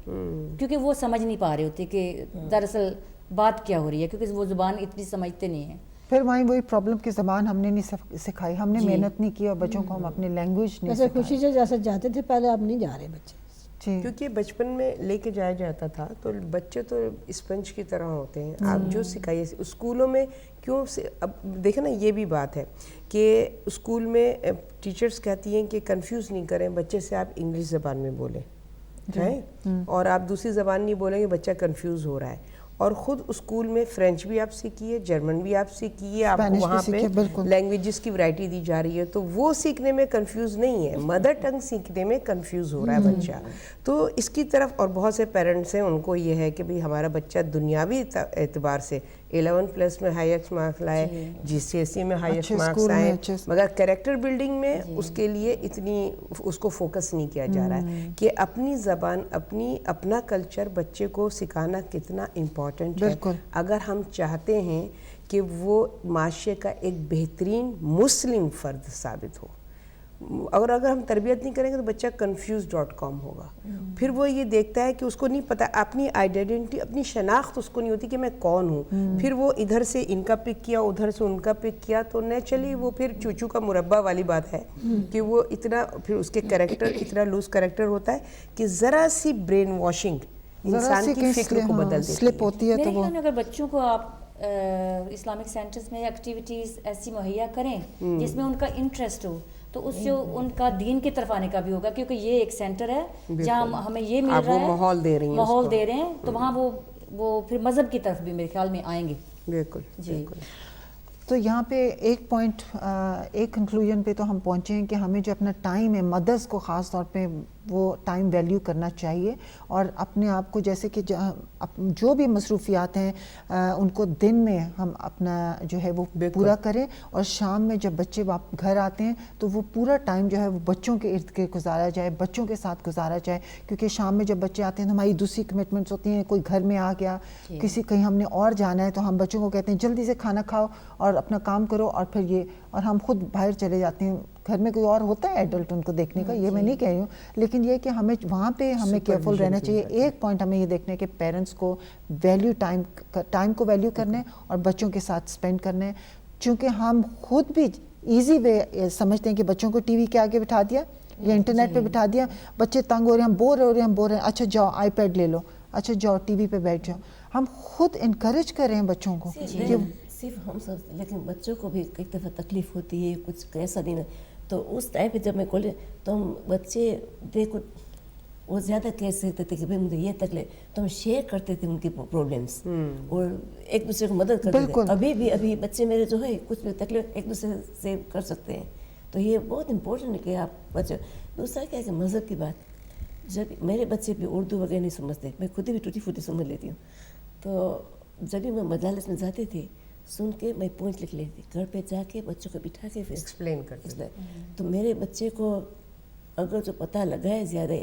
کیونکہ وہ سمجھ نہیں پا رہے ہوتے کہ دراصل بات کیا ہو رہی ہے، کیونکہ وہ زبان اتنی سمجھتے نہیں ہیں. پھر وہیں وہی پرابلم کی زبان ہم نے نہیں سکھائی، ہم نے محنت نہیں کی اور بچوں کو ہم اپنی لینگویج نہیں سکھائی. خوشی سے جیسے جاتے تھے پہلے، اب نہیں جا رہے بچے، کیونکہ بچپن میں لے کے جایا جاتا تھا تو بچے تو اسپنج کی طرح ہوتے ہیں. آپ جو سکھائیے اسکولوں میں کیوں، اب دیکھیں نا یہ بھی بات ہے کہ اسکول میں ٹیچرز کہتی ہیں کہ کنفیوز نہیں کریں بچے سے، آپ انگلش زبان میں بولیں اور آپ دوسری زبان نہیں بولیں گے بچہ کنفیوز ہو رہا ہے. اور خود اسکول میں فرینچ بھی آپ سیکھیے، جرمن بھی آپ سیکھیے، آپ کو وہاں پہ لینگویجز کی ورائٹی دی جا رہی ہے، تو وہ سیکھنے میں کنفیوز نہیں ہے، مدر ٹنگ سیکھنے میں کنفیوز ہو رہا ہے بچہ. تو اس کی طرف، اور بہت سے پیرنٹس ہیں ان کو یہ ہے کہ بھئی ہمارا بچہ دنیاوی اعتبار سے 11+ میں ہائیسٹ مارکس لائے، GCSE میں ہائیسٹ مارکس آئے، مگر کریکٹر بلڈنگ میں اس کے لیے اتنی اس کو فوکس نہیں کیا جا رہا ہے کہ اپنی زبان، اپنا کلچر بچے کو سکھانا کتنا امپورٹنٹ ہے. اگر ہم چاہتے ہیں کہ وہ معاشرے کا ایک بہترین مسلم فرد ثابت ہو، اگر ہم تربیت نہیں کریں گے تو بچہ confused.com ہوگا. پھر وہ یہ دیکھتا ہے کہ اس کو نہیں پتہ اپنی آئیڈینٹی، اپنی شناخت اس کو نہیں ہوتی کہ میں کون ہوں. پھر وہ ادھر سے ان کا پک کیا، ادھر سے ان کا پک کیا، تو نیچرلی وہ پھر چوچو کا مربع والی بات ہے کہ وہ اتنا، پھر اس کے کریکٹر اتنا لوز کریکٹر ہوتا ہے کہ ذرا سی برین واشنگ انسان کی فکر کو بدل دیتی ہے. میرے خیال میں اگر بچوں کو آپ اسلامک سینٹرز میں ایکٹیویٹیز ایسی مہیا کریں جس میں ان کا انٹرسٹ ہو، تو اس سے ان کا دین کی طرف آنے کا بھی ہوگا، کیونکہ یہ ایک سینٹر ہے جہاں ہمیں یہ مل رہا ہے، ماحول دے رہے ہیں، تو وہاں وہ پھر مذہب کی طرف بھی میرے خیال میں آئیں گے. بالکل جی. تو یہاں پہ ایک پوائنٹ، ایک کنکلوژن پہ تو ہم پہنچے ہیں کہ ہمیں جو اپنا ٹائم ہے، مدرس کو خاص طور پہ وہ ٹائم ویلیو کرنا چاہیے، اور اپنے آپ کو جیسے کہ جو بھی مصروفیات ہیں ان کو دن میں ہم اپنا جو ہے وہ پورا کریں، اور شام میں جب بچے گھر آتے ہیں تو وہ پورا ٹائم جو ہے وہ بچوں کے ارد گرد گزارا جائے، بچوں کے ساتھ گزارا جائے. کیونکہ شام میں جب بچے آتے ہیں تو ہماری دوسری کمٹمنٹس ہوتی ہیں، کوئی گھر میں آ گیا، کسی کہیں ہم نے اور جانا ہے تو ہم بچوں کو کہتے ہیں جلدی سے کھانا کھاؤ اور اپنا کام کرو، اور پھر اور ہم خود باہر چلے جاتے ہیں گھر میں کوئی اور ہوتا ہے ایڈلٹ ان کو دیکھنے کا, یہ میں نہیں کہہ رہی ہوں, لیکن یہ کہ ہمیں وہاں پہ ہمیں کیئرفل رہنا چاہیے. ایک پوائنٹ ہمیں یہ دیکھنا ہے کہ پیرنٹس کو ویلیو ٹائم کو ویلیو کرنا ہے اور بچوں کے ساتھ اسپینڈ کرنا ہے, چونکہ ہم خود بھی ایزی وے سمجھتے ہیں کہ بچوں کو ٹی وی کے آگے بٹھا دیا یا انٹرنیٹ پہ بٹھا دیا, بچے تنگ ہو رہے ہیں, ہم بور ہو رہے ہیں, اچھا جاؤ آئی پیڈ لے لو, اچھا جاؤ ٹی وی پہ بیٹھ جاؤ. ہم خود انکریج کر رہے ہیں بچوں کو. صرف ہم سب, لیکن بچوں کو بھی ایک دفعہ تکلیف ہوتی ہے, کچھ کیسا دن ہے, تو اس ٹائم پہ جب میں کھولے تو ہم بچے دیکھو وہ زیادہ کیسے تھے کہ بھائی مجھے یہ تکلیف, تو ہم شیئر کرتے تھے ان کی پرابلمس اور ایک دوسرے کو مدد کرتے تھے. ابھی بچے میرے جو ہے کچھ بھی تکلیف ایک دوسرے سے کر سکتے ہیں, تو یہ بہت امپورٹنٹ ہے کہ آپ بچے. دوسرا کیا ہے کہ مذہب کی بات, جب میرے بچے بھی اردو وغیرہ نہیں سمجھتے, میں خود بھی ٹوٹی پھوٹی سمجھ لیتی ہوں, تو جب بھی میں مجالس میں جاتی تھی سن کے میں پوائنٹ لکھ لیتی تھی, گھر پہ جا کے بچوں کو بٹھا کے پھر ایکسپلین کرتے. تو میرے بچے کو اگر جو پتہ لگا ہے زیادہ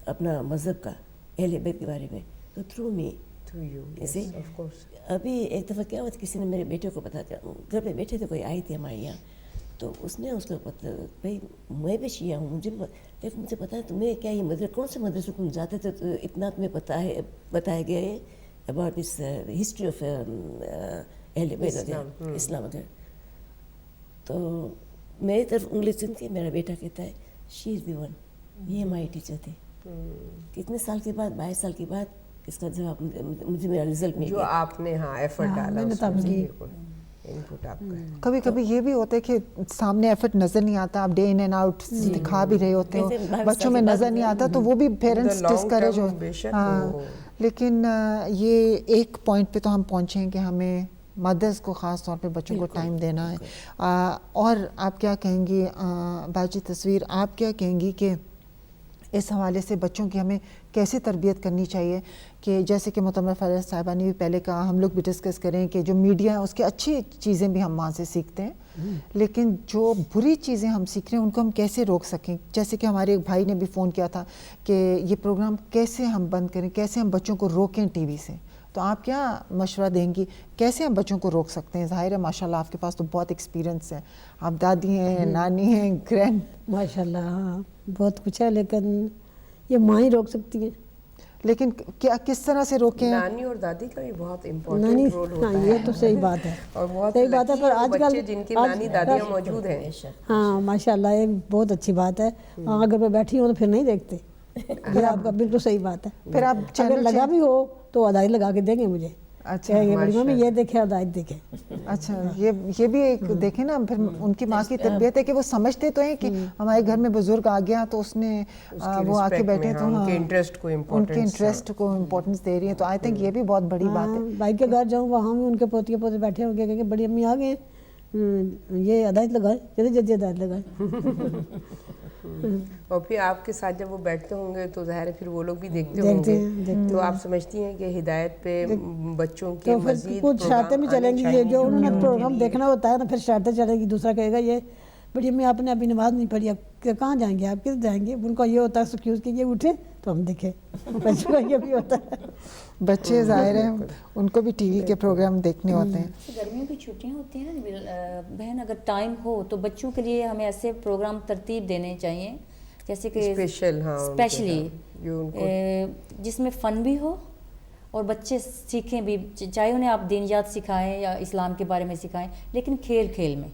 اپنا مذہب کا اہل بیت کے بارے میں تو تھرو می ایسے. ابھی ایک دفعہ کیا ہوا تھا, کسی نے میرے بیٹے کو پتا, گھر پہ بیٹھے تھے, کوئی آئی تھی ہمارے یہاں, تو اس نے اس کو بھائی میں بھی شیعہ ہوں, لیکن مجھے پتا ہے تمہیں کیا یہ مدرسہ کون سے مدرسے تم جاتے تھے, تو اتنا تمہیں پتہ ہے بتایا گیا ہے اباؤٹ دس ہسٹری آف اہل بیت اسلام وغیرہ. تو میری طرف انگلی چن کے میرا بیٹا کہتا ہے شی از دی ون, یہ ہماری ٹیچر تھے. کتنے سال کے بعد, 22 سال کے بعد اس کا جواب مجھے میرا رزلٹ مل گیا, جو آپ نے ایفرٹ ڈالا. کبھی کبھی یہ بھی ہوتا ہے کہ سامنے ایفرٹ نظر نہیں آتا, آپ ڈے ان اینڈ آؤٹ دکھا بھی رہے ہوتے ہو, بچوں میں نظر نہیں آتا, تو وہ بھی پیرنٹس ڈسکریج ہو. ہاں, لیکن یہ ایک پوائنٹ پہ تو ہم پہنچے ہیں کہ ہمیں مدرس کو خاص طور پہ بچوں کو ٹائم دینا ہے. اور آپ کیا کہیں گی باجی تصویر, آپ کیا کہیں گی کہ اس حوالے سے بچوں کی ہمیں کیسے تربیت کرنی چاہیے, کہ جیسے کہ محترمہ فیض صاحبہ نے بھی پہلے کہا, ہم لوگ بھی ڈسکس کریں کہ جو میڈیا ہے اس کی اچھی چیزیں بھی ہم وہاں سے سیکھتے ہیں, لیکن جو بری چیزیں ہم سیکھ رہے ہیں ان کو ہم کیسے روک سکیں. جیسے کہ ہمارے ایک بھائی نے بھی فون کیا تھا کہ یہ پروگرام کیسے ہم بند کریں, کیسے ہم بچوں کو روکیں ٹی وی سے, تو آپ کیا مشورہ دیں گی, کیسے ہم بچوں کو روک سکتے ہیں؟ ظاہر ہے ماشاء اللہ آپ کے پاس تو بہت ایکسپیرینس ہے, آپ دادی ہیں, نانی ہیں, گرینڈ. ماشاء اللہ ہاں بہت کچھ ہے, لیکن یہ ماں ہی روک سکتی ہیں. لیکن کیا کس طرح سے روکیں؟ نانی اور دادی کا بھی بہت امپورٹنٹ رول ہوتا ہے. یہ تو صحیح بات ہے, اور بہت صحیح بات ہے, پر آج کل جن کی نانی دادیاں موجود ہیں, ہاں ماشاء اللہ یہ بہت اچھی بات ہے. اگر میں بیٹھی ہوں تو پھر نہیں دیکھتے, یہ آپ کا بالکل صحیح بات ہے. پھر آپ اگر لگا بھی ہو تو ادائی لگا کے دیں گے مجھے, اچھا یہ بڑی ماں یہ دیکھے ادائی دیکھے. اچھا, یہ بھی ایک دیکھیں نا, پھر ان کی ماں کی تربیت ہے کہ وہ سمجھتے تو ہیں کہ ہمارے گھر میں بزرگ آ گیا تو اس نے وہ آ کے بیٹھے, تو ان کے انٹرسٹ کو امپورٹنس دے رہی ہیں, تو آئی تھنک یہ بھی بہت بڑی بات ہے. بھائی کے گھر جاؤں وہاں بھی ان کے پوتے پوتے بیٹھے ہوں گے کہ بڑی امی آ گئے, یہ ہدایت لگائے, جلدی جلدی ہدایت لگائے. اور پھر آپ کے ساتھ جب وہ بیٹھتے ہوں گے تو ظاہر ہے پھر وہ لوگ بھی دیکھتے ہوں گے, تو آپ سمجھتی ہیں کہ ہدایت پہ بچوں کے مزید کچھ شرطیں بھی چلیں گی, یہ جو انہوں نے پروگرام دیکھنا ہوتا ہے نا, پھر شرطیں چلیں گی. دوسرا کہے گا یہ بڑی امی آپ نے ابھی نماز نہیں پڑھی, آپ کہاں جائیں گے, آپ کدھر جائیں گے. ان کا یہ ہوتا ہے ایکسکیوز کہ یہ اٹھے تو ہم دیکھیں, بچوں کا یہ بھی ہوتا ہے. بچے ظاہر ہیں ان کو بھی ٹی وی کے پروگرام دیکھنے ہوتے ہیں. گرمیوں کی چھٹیاں ہوتی ہیں نا بہن, اگر ٹائم ہو تو بچوں کے لیے ہمیں ایسے پروگرام ترتیب دینے چاہیے جیسے کہ اسپیشلی جس میں فن بھی ہو اور بچے سیکھیں بھی, چاہے انہیں آپ دینیات سکھائیں یا اسلام کے بارے میں سکھائیں, لیکن کھیل کھیل میں,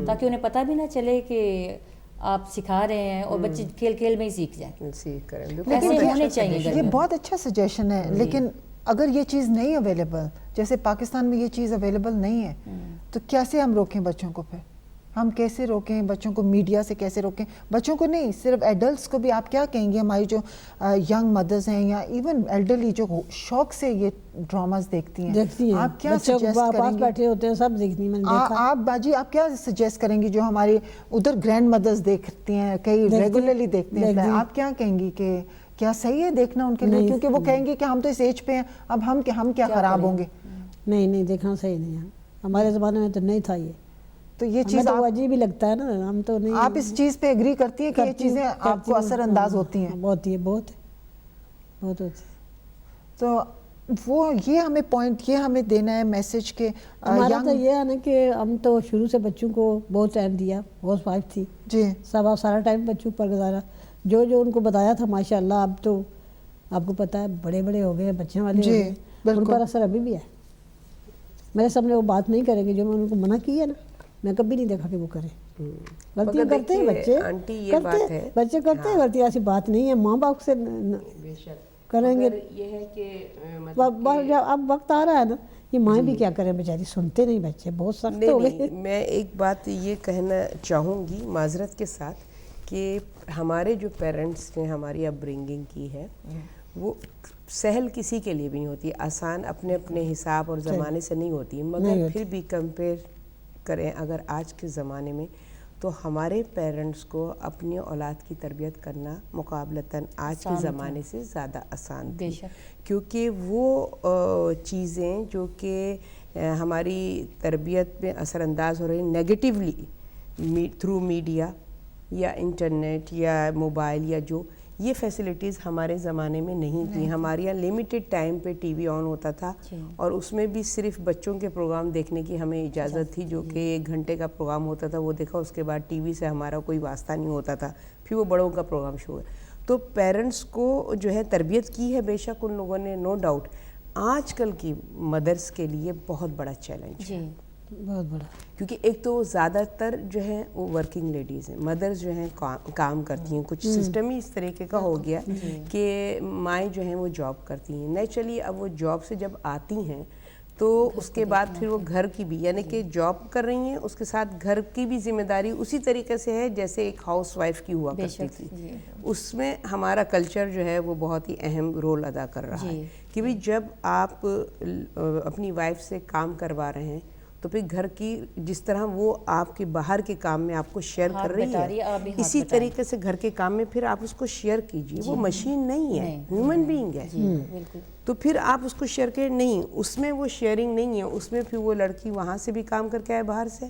تاکہ انہیں پتہ بھی نہ چلے کہ آپ سکھا رہے ہیں اور بچے کھیل کھیل میں ہی سیکھ جائیں. ایسے ہونے چاہیے. یہ بہت اچھا سجیشن ہے, لیکن اگر یہ چیز نہیں اویلیبل, جیسے پاکستان میں یہ چیز اویلیبل نہیں ہے, تو کیسے ہم روکیں بچوں کو؟ پھر ہم کیسے روکیں بچوں کو, میڈیا سے کیسے روکیں بچوں کو؟ نہیں صرف ایڈلٹس کو بھی. آپ کیا کہیں گے ہماری جو ینگ مدرز ہیں یا ایون ایلڈرلی جو شوق سے یہ ڈراماز دیکھتی ہیں, آپ کیا سجیسٹ کریں گے؟ بیٹھے ہوتے ہیں سب دیکھنی, میں نے دیکھا. آپ باجی آپ کیا سجیسٹ کریں گی جو ہماری ادھر گرینڈ مدرز دیکھتی ہیں, کئی ریگولرلی دیکھتے ہیں, آپ کیا کہیں گی کہ کیا صحیح ہے دیکھنا ان کے لیے؟ کیونکہ وہ کہیں گے کہ ہم تو اس ایج پہ ہیں, اب ہم کیا خراب ہوں گے. نہیں دیکھنا صحیح نہیں ہے, ہمارے زمانے میں تو نہیں تھا یہ. تو یہ چیز عجیب ہی لگتا ہے نا, ہم تو نہیں. آپ اس چیز پہ ایگری کرتی ہیں کہ یہ چیزیں آپ کو اثر انداز ہوتی ہیں؟ بہت ہوتی ہے. تو وہ یہ ہمیں پوائنٹ یہ ہمیں دینا ہے میسج کہ ہمارا تو یہ ہے نا کہ ہم تو شروع سے بچوں کو بہت ٹائم دیا، ہاؤس وائف تھی جی سارا ٹائم بچوں پر گزارا، جو ان کو بتایا تھا ماشاءاللہ اب تو آپ کو پتہ ہے بڑے ہو گئے، بچے والے ہو گئے، ان پر اثر ابھی بھی ہے. میرے سامنے وہ بات نہیں کریں گے جو میں ان کو منع کی ہے نا، میں کبھی نہیں دیکھا کہ وہ کریں. غلطیاں کرتے ہیں بچے کرتے ہیں غلطی، ایسی بات نہیں ہے. ماں باپ سے کریں گے، یہ ہے کہ اب وقت آ رہا ہے نا، یہ مائیں بھی کیا کریں بیچاری، سنتے نہیں بچے، بہت سخت ہو گئے. میں ایک بات یہ کہنا چاہوں گی معذرت کے ساتھ کہ ہمارے جو پیرنٹس نے ہماری اپ برنگنگ کی ہے وہ سہل کسی کے لیے بھی نہیں ہوتی، آسان اپنے اپنے حساب اور زمانے سے نہیں ہوتی، مگر پھر بھی کمپیئر کریں اگر آج کے زمانے میں تو ہمارے پیرنٹس کو اپنی اولاد کی تربیت کرنا مقابلتاً آج کے زمانے سے زیادہ آسان تھی، کیونکہ وہ چیزیں جو کہ ہماری تربیت میں اثر انداز ہو رہی نیگیٹیولی تھرو میڈیا یا انٹرنیٹ یا موبائل یا جو یہ فیسلٹیز ہمارے زمانے میں نہیں تھیں. ہمارے یہاں لمیٹڈ ٹائم پہ ٹی وی آن ہوتا تھا اور اس میں بھی صرف بچوں کے پروگرام دیکھنے کی ہمیں اجازت تھی، جو کہ 1 گھنٹے کا پروگرام ہوتا تھا، وہ دیکھا، اس کے بعد ٹی وی سے ہمارا کوئی واسطہ نہیں ہوتا تھا، پھر وہ بڑوں کا پروگرام شروع ہے. تو پیرنٹس کو جو ہے تربیت کی ہے بے شک ان لوگوں نے، نو ڈاؤٹ. آج کل کی مدرس کے لیے بہت بڑا چیلنج ہے، بہت بڑا، کیونکہ ایک تو زیادہ تر جو ہیں وہ ورکنگ لیڈیز ہیں، مدرز جو ہیں کام کرتی ہیں، کچھ سسٹم ہی اس طریقے کا ہو گیا کہ مائیں جو ہیں وہ جاب کرتی ہیں. نیچرلی اب وہ جاب سے جب آتی ہیں تو اس کے بعد پھر وہ گھر کی بھی، یعنی کہ جاب کر رہی ہیں، اس کے ساتھ گھر کی بھی ذمہ داری اسی طریقے سے ہے جیسے ایک ہاؤس وائف کی ہوا کرتی تھی. اس میں ہمارا کلچر جو ہے وہ بہت ہی اہم رول ادا کر رہا ہے کہ بھئی جب آپ اپنی وائف سے کام کروا رہے ہیں تو پھر گھر کی جس طرح وہ آپ کے باہر کے کام میں آپ کو شیئر کر رہی ہے، اسی طریقے سے گھر کے کام میں پھر آپ اس کو شیئر کیجیے. وہ مشین نہیں ہے، ہیومن بینگ ہے، تو پھر آپ اس کو شیئر کریں. نہیں، اس میں وہ شیئرنگ نہیں ہے، اس میں پھر وہ لڑکی وہاں سے بھی کام کر کے آئے، باہر سے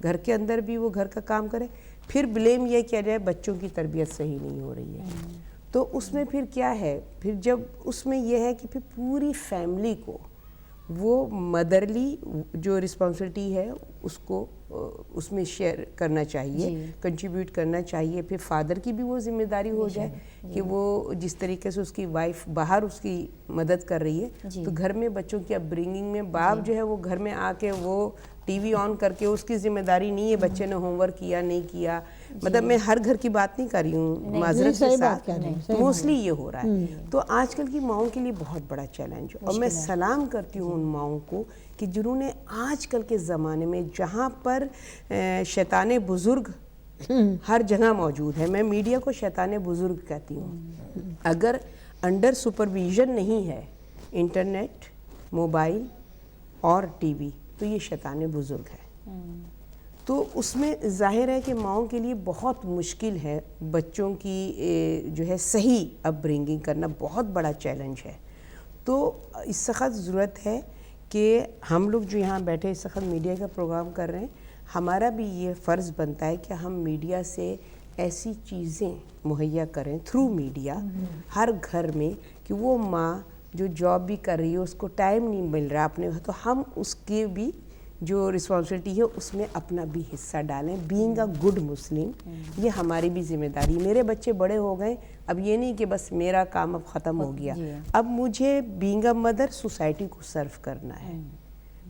گھر کے اندر بھی وہ گھر کا کام کرے، پھر بلیم یہ کیا جائے بچوں کی تربیت صحیح نہیں ہو رہی ہے. تو اس میں پھر کیا ہے، پھر جب اس میں یہ ہے کہ پھر پوری فیملی کو وہ مدرلی جو رسپانسبلٹی ہے اس کو اس میں شیئر کرنا چاہیے، کنٹریبیوٹ کرنا چاہیے. پھر فادر کی بھی وہ ذمہ داری ہو جائے کہ وہ جس طریقے سے اس کی وائف باہر اس کی مدد کر رہی ہے تو گھر میں بچوں کی اپ برنگنگ میں باپ جو ہے وہ گھر میں آ کے وہ ٹی وی آن کر کے اس کی ذمہ داری نہیں ہے بچے نے ہوم ورک کیا نہیں کیا. مطلب میں ہر گھر کی بات نہیں کر رہی ہوں، معذرت کے ساتھ موسٹلی یہ ہو رہا ہے. تو آج کل کی ماؤں کے لیے بہت بڑا چیلنج ہے، اور میں سلام کرتی ہوں ان ماؤں کو کہ جنہوں نے آج کل کے زمانے میں جہاں پر شیطان بزرگ ہر جگہ موجود ہے، میں میڈیا کو شیطان بزرگ کہتی ہوں. اگر انڈر سپرویژن نہیں ہے انٹرنیٹ، موبائل اور ٹی وی تو یہ شیطان بزرگ ہے. تو اس میں ظاہر ہے کہ ماؤں کے لیے بہت مشکل ہے بچوں کی جو ہے صحیح اپ برنگنگ کرنا، بہت بڑا چیلنج ہے. تو اس وقت ضرورت ہے کہ ہم لوگ جو یہاں بیٹھے اس وقت میڈیا کا پروگرام کر رہے ہیں، ہمارا بھی یہ فرض بنتا ہے کہ ہم میڈیا سے ایسی چیزیں مہیا کریں تھرو میڈیا ہر گھر میں کہ وہ ماں جو جاب بھی کر رہی ہے اس کو ٹائم نہیں مل رہا اپنے، تو ہم اس کے بھی جو رسپانسبلٹی ہے اس میں اپنا بھی حصہ ڈالیں. بینگ اے گڈ مسلم یہ ہماری بھی ذمہ داری. میرے بچے بڑے ہو گئے، اب یہ نہیں کہ بس میرا کام اب ختم ہو گیا، اب مجھے بینگ اے مدر سوسائٹی کو سرو کرنا ہے.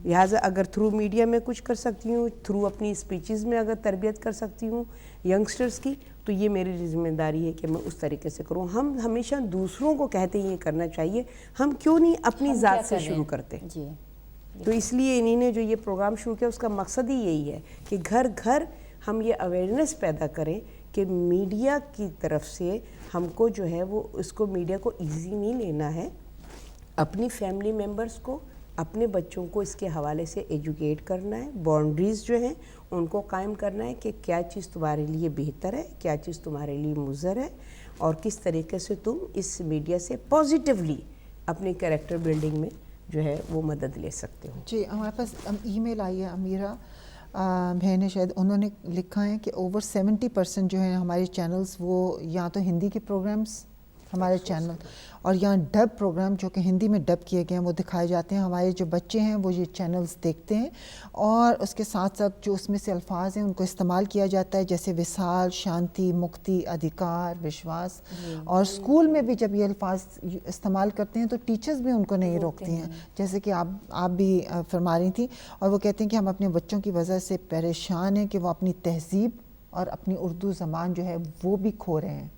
لہٰذا اگر تھرو میڈیا میں کچھ کر سکتی ہوں، تھرو اپنی اسپیچز میں اگر تربیت کر سکتی ہوں ینگسٹرز کی، تو یہ میری ذمہ داری ہے کہ میں اس طریقے سے کروں. ہم ہمیشہ دوسروں کو کہتے ہیں یہ کرنا چاہیے، ہم کیوں نہیں اپنی ذات سے شروع کرتے؟ تو اس لیے انہی نے جو یہ پروگرام شروع کیا اس کا مقصد ہی یہی ہے کہ گھر گھر ہم یہ اویئرنیس پیدا کریں کہ میڈیا کی طرف سے ہم کو جو ہے وہ اس کو میڈیا کو ایزی نہیں لینا ہے. اپنی فیملی ممبرز کو، اپنے بچوں کو اس کے حوالے سے ایجوکیٹ کرنا ہے. باؤنڈریز جو ہیں ان کو قائم کرنا ہے کہ کیا چیز تمہارے لیے بہتر ہے، کیا چیز تمہارے لیے مضر ہے، اور کس طریقے سے تم اس میڈیا سے پازیٹیولی اپنے کریکٹر بلڈنگ میں جو ہے وہ مدد لے سکتے ہو. جی ہمارے پاس ای میل آئی ہے امیرہ بہن ہے، شاید انہوں نے لکھا ہے کہ اوور 70% جو ہیں ہمارے چینلز وہ یا تو ہندی کے پروگرامز ہمارے چینل. اور یہاں ڈب پروگرام جو کہ ہندی میں ڈب کیے گئے ہیں وہ دکھائے جاتے ہیں. ہمارے جو بچے ہیں وہ یہ چینلز دیکھتے ہیں اور اس کے ساتھ ساتھ جو اس میں سے الفاظ ہیں ان کو استعمال کیا جاتا ہے, جیسے وصال, شانتی, مکتی, ادھیکار, وشواس. اور اسکول میں بھی جب یہ الفاظ استعمال کرتے ہیں تو ٹیچرز بھی ان کو نہیں روکتی ہیں, جیسے کہ آپ بھی فرما رہی تھیں. اور وہ کہتے ہیں کہ ہم اپنے بچوں کی وجہ سے پریشان ہیں کہ وہ اپنی تہذیب اور اپنی اردو زبان جو ہے وہ بھی کھو رہے ہیں.